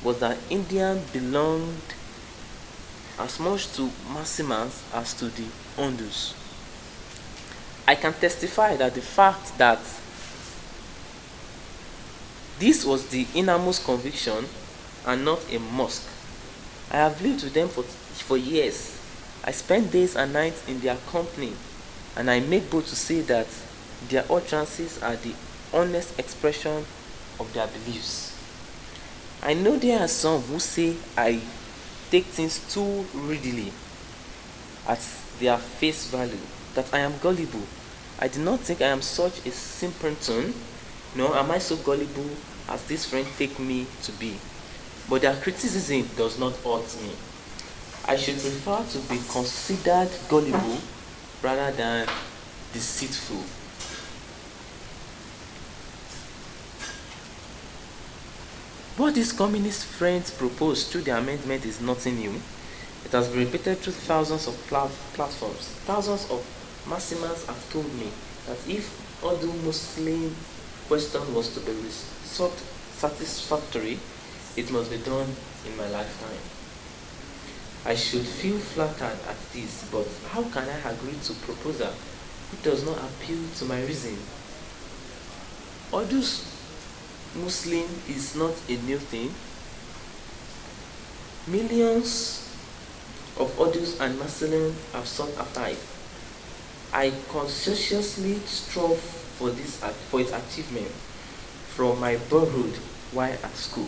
was that India belonged as much to Massimans as to the Ondus. I can testify that the fact that this was the innermost conviction and not a mosque. I have lived with them for years. I spend days and nights in their company, and I make bold to say that their utterances are the honest expression of their beliefs. I know there are some who say I take things too readily at their face value, that I am gullible. I do not think I am such a simpleton, nor am I so gullible as these friends take me to be. But their criticism does not hurt me. I should prefer to be considered gullible rather than deceitful. What these communist friends proposed through the amendment is nothing new. It has been repeated through thousands of platforms. Thousands of Massimans have told me that if Urdu Muslim question was to be solved satisfactorily, it must be done in my lifetime. I should feel flattered at this, but how can I agree to a proposal which does not appeal to my reason? Urdu Muslim is not a new thing. Millions of Urdus and Muslims have sought after it. I conscientiously strove for its achievement from my boyhood while at school.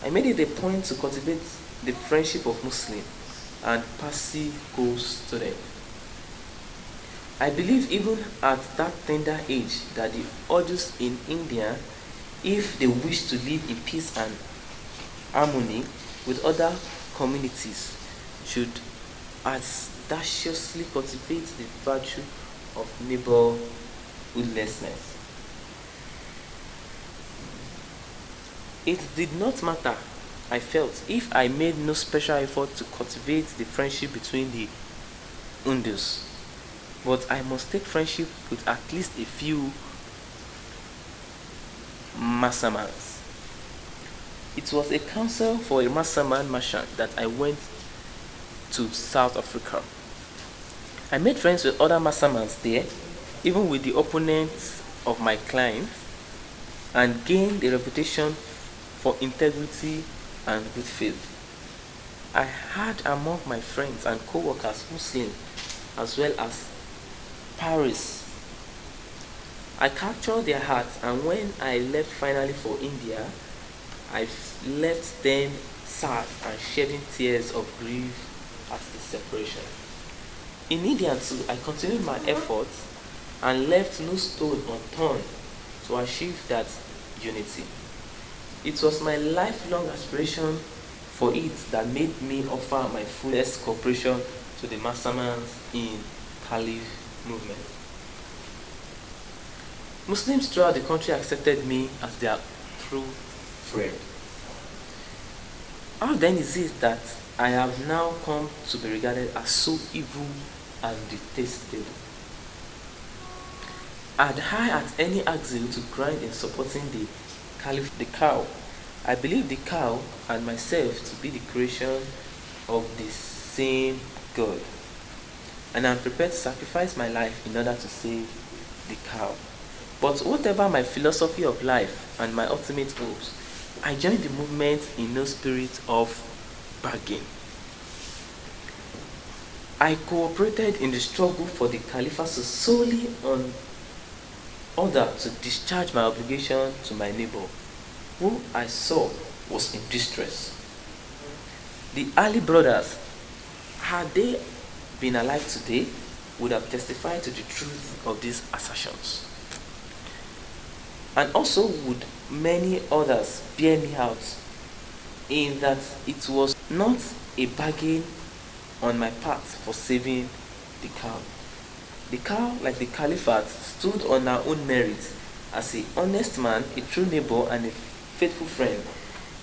I made it a point to cultivate the friendship of Muslim and Parsi co-student. I believe even at that tender age that the Urdus in India, if they wish to live in peace and harmony with other communities, should audaciously cultivate the virtue of neighborhoodlessness. It did not matter, I felt, if I made no special effort to cultivate the friendship between the Undus, but I must take friendship with at least a few Massamans. It was a council for a Massaman merchant that I went to South Africa. I made friends with other Massamans there, even with the opponents of my client, and gained a reputation for integrity and good faith. I had among my friends and co-workers Muslim as well as Paris. I captured their hearts, and when I left finally for India, I left them sad and shedding tears of grief at the separation. Immediately, I continued my efforts and left no stone unturned to achieve that unity. It was my lifelong aspiration for it that made me offer my fullest cooperation to the Massamans in Caliph movement. Muslims throughout the country accepted me as their true friend. How then is it that I have now come to be regarded as so evil and detestable? Had I had any axle to grind in supporting the Caliph, the cow, I believe the cow and myself to be the creation of the same God, and I am prepared to sacrifice my life in order to save the cow. But whatever my philosophy of life and my ultimate hopes, I joined the movement in no spirit of bargain. I cooperated in the struggle for the Caliphate solely on order to discharge my obligation to my neighbor, who I saw was in distress. The Ali brothers, had they been alive today, would have testified to the truth of these assertions. And also would many others bear me out in that it was not a bargain on my part for saving the cow. The cow, like the Caliphate, stood on her own merit as an honest man, a true neighbor, and a faithful friend.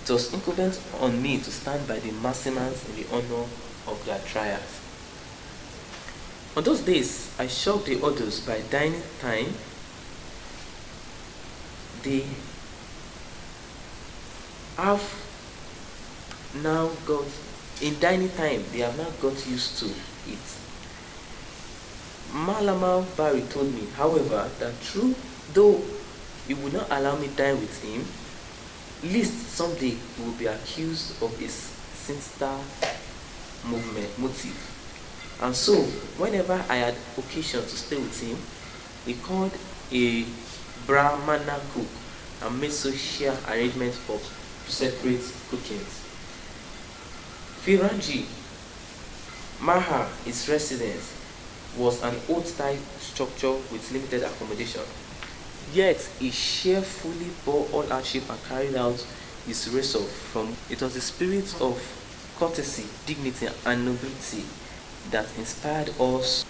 It was incumbent on me to stand by the Massimans in the honor of their trials. On those days, I shocked the others by dining time. They have now got, in dining time, they have now got used to it. Malama Barry told me, however, that though he would not allow me dine with him, least someday he will be accused of his sinister motive. And so, whenever I had occasion to stay with him, he called a Brahmana cook and made social arrangements for separate cookings. Firaji Maha, his residence, was an old-style structure with limited accommodation. Yet he cheerfully bore all hardship and carried out his resolve from. It was the spirit of courtesy, dignity, and nobility that inspired us.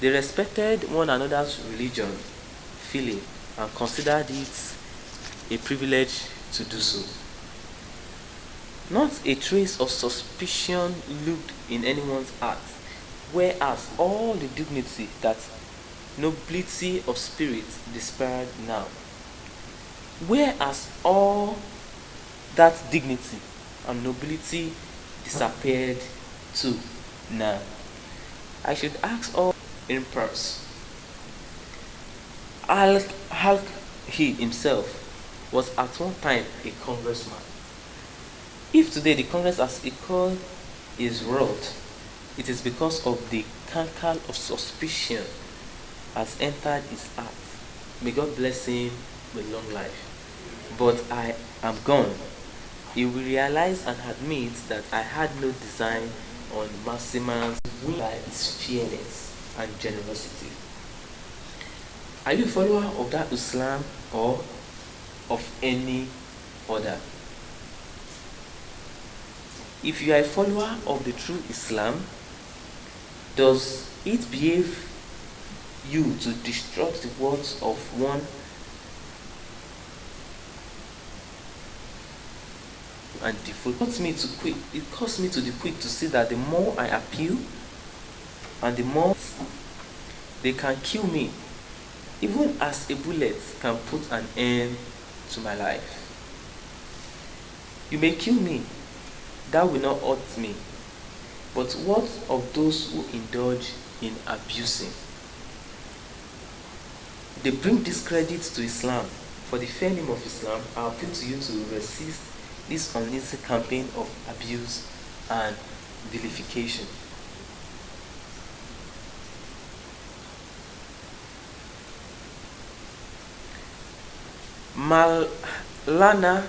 They respected one another's religion, feeling, and considered it a privilege to do so. Not a trace of suspicion looked in anyone's heart, whereas all the dignity, that nobility of spirit despaired now. Whereas all that dignity and nobility disappeared too now. I should ask all emperors. He himself was at one time a congressman. If today the Congress has equaled his wrath, it is because of the canker of suspicion has entered his heart. May God bless him with long life. But I am gone. He will realize and admit that I had no design on Maximan's will by his fairness and generosity. Are you a follower of that Islam or of any other? If you are a follower of the true Islam, does it behave you to distrust the words of one and default? It caused me to be quick to see that the more I appeal and the more they can kill me, even as a bullet can put an end to my life. You may kill me, that will not hurt me. But what of those who indulge in abusing? They bring discredit to Islam. For the fair name of Islam, I appeal to you to resist this uneasy campaign of abuse and vilification. Maulana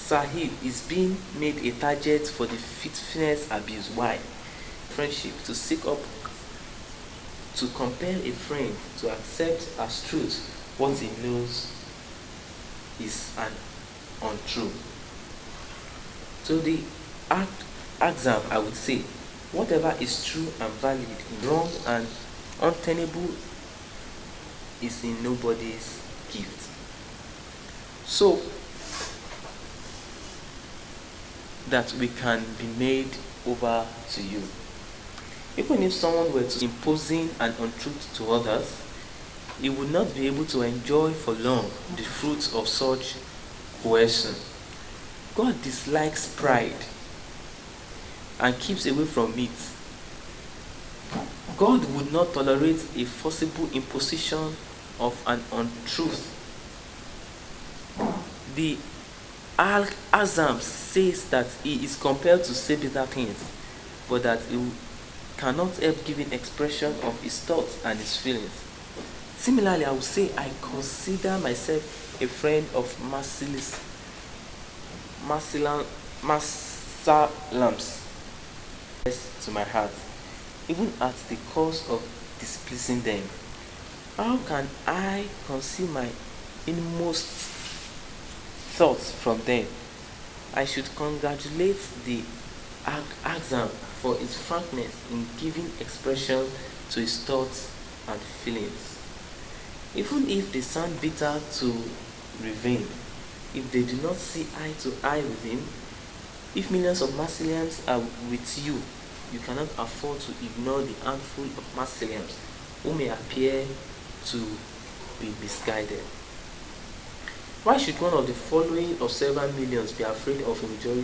Sahib is being made a target for the fitness abuse. Why? Friendship, to seek up, to compel a friend to accept as truth what he knows is an untrue. So the exam, I would say, whatever is true and valid, wrong and untenable is in nobody's gift. So that we can be made over to you. Even if someone were to imposing an untruth to others, he would not be able to enjoy for long the fruits of such coercion. God dislikes pride and keeps away from it. God would not tolerate a forcible imposition of an untruth. The Al-Azam says that he is compelled to say bitter things, but that he cannot help giving expression of his thoughts and his feelings. Similarly, I would say I consider myself a friend of Masalams to my heart, even at the cost of displeasing them. How can I conceal my inmost thoughts from them? I should congratulate the Azam for his frankness in giving expression to his thoughts and feelings. Even if they sound bitter to Ravine, if they do not see eye to eye with him, if millions of Marsilians are with you, you cannot afford to ignore the handful of Marsilians who may appear to be misguided. Why should one of the following of 7 millions be afraid of a majority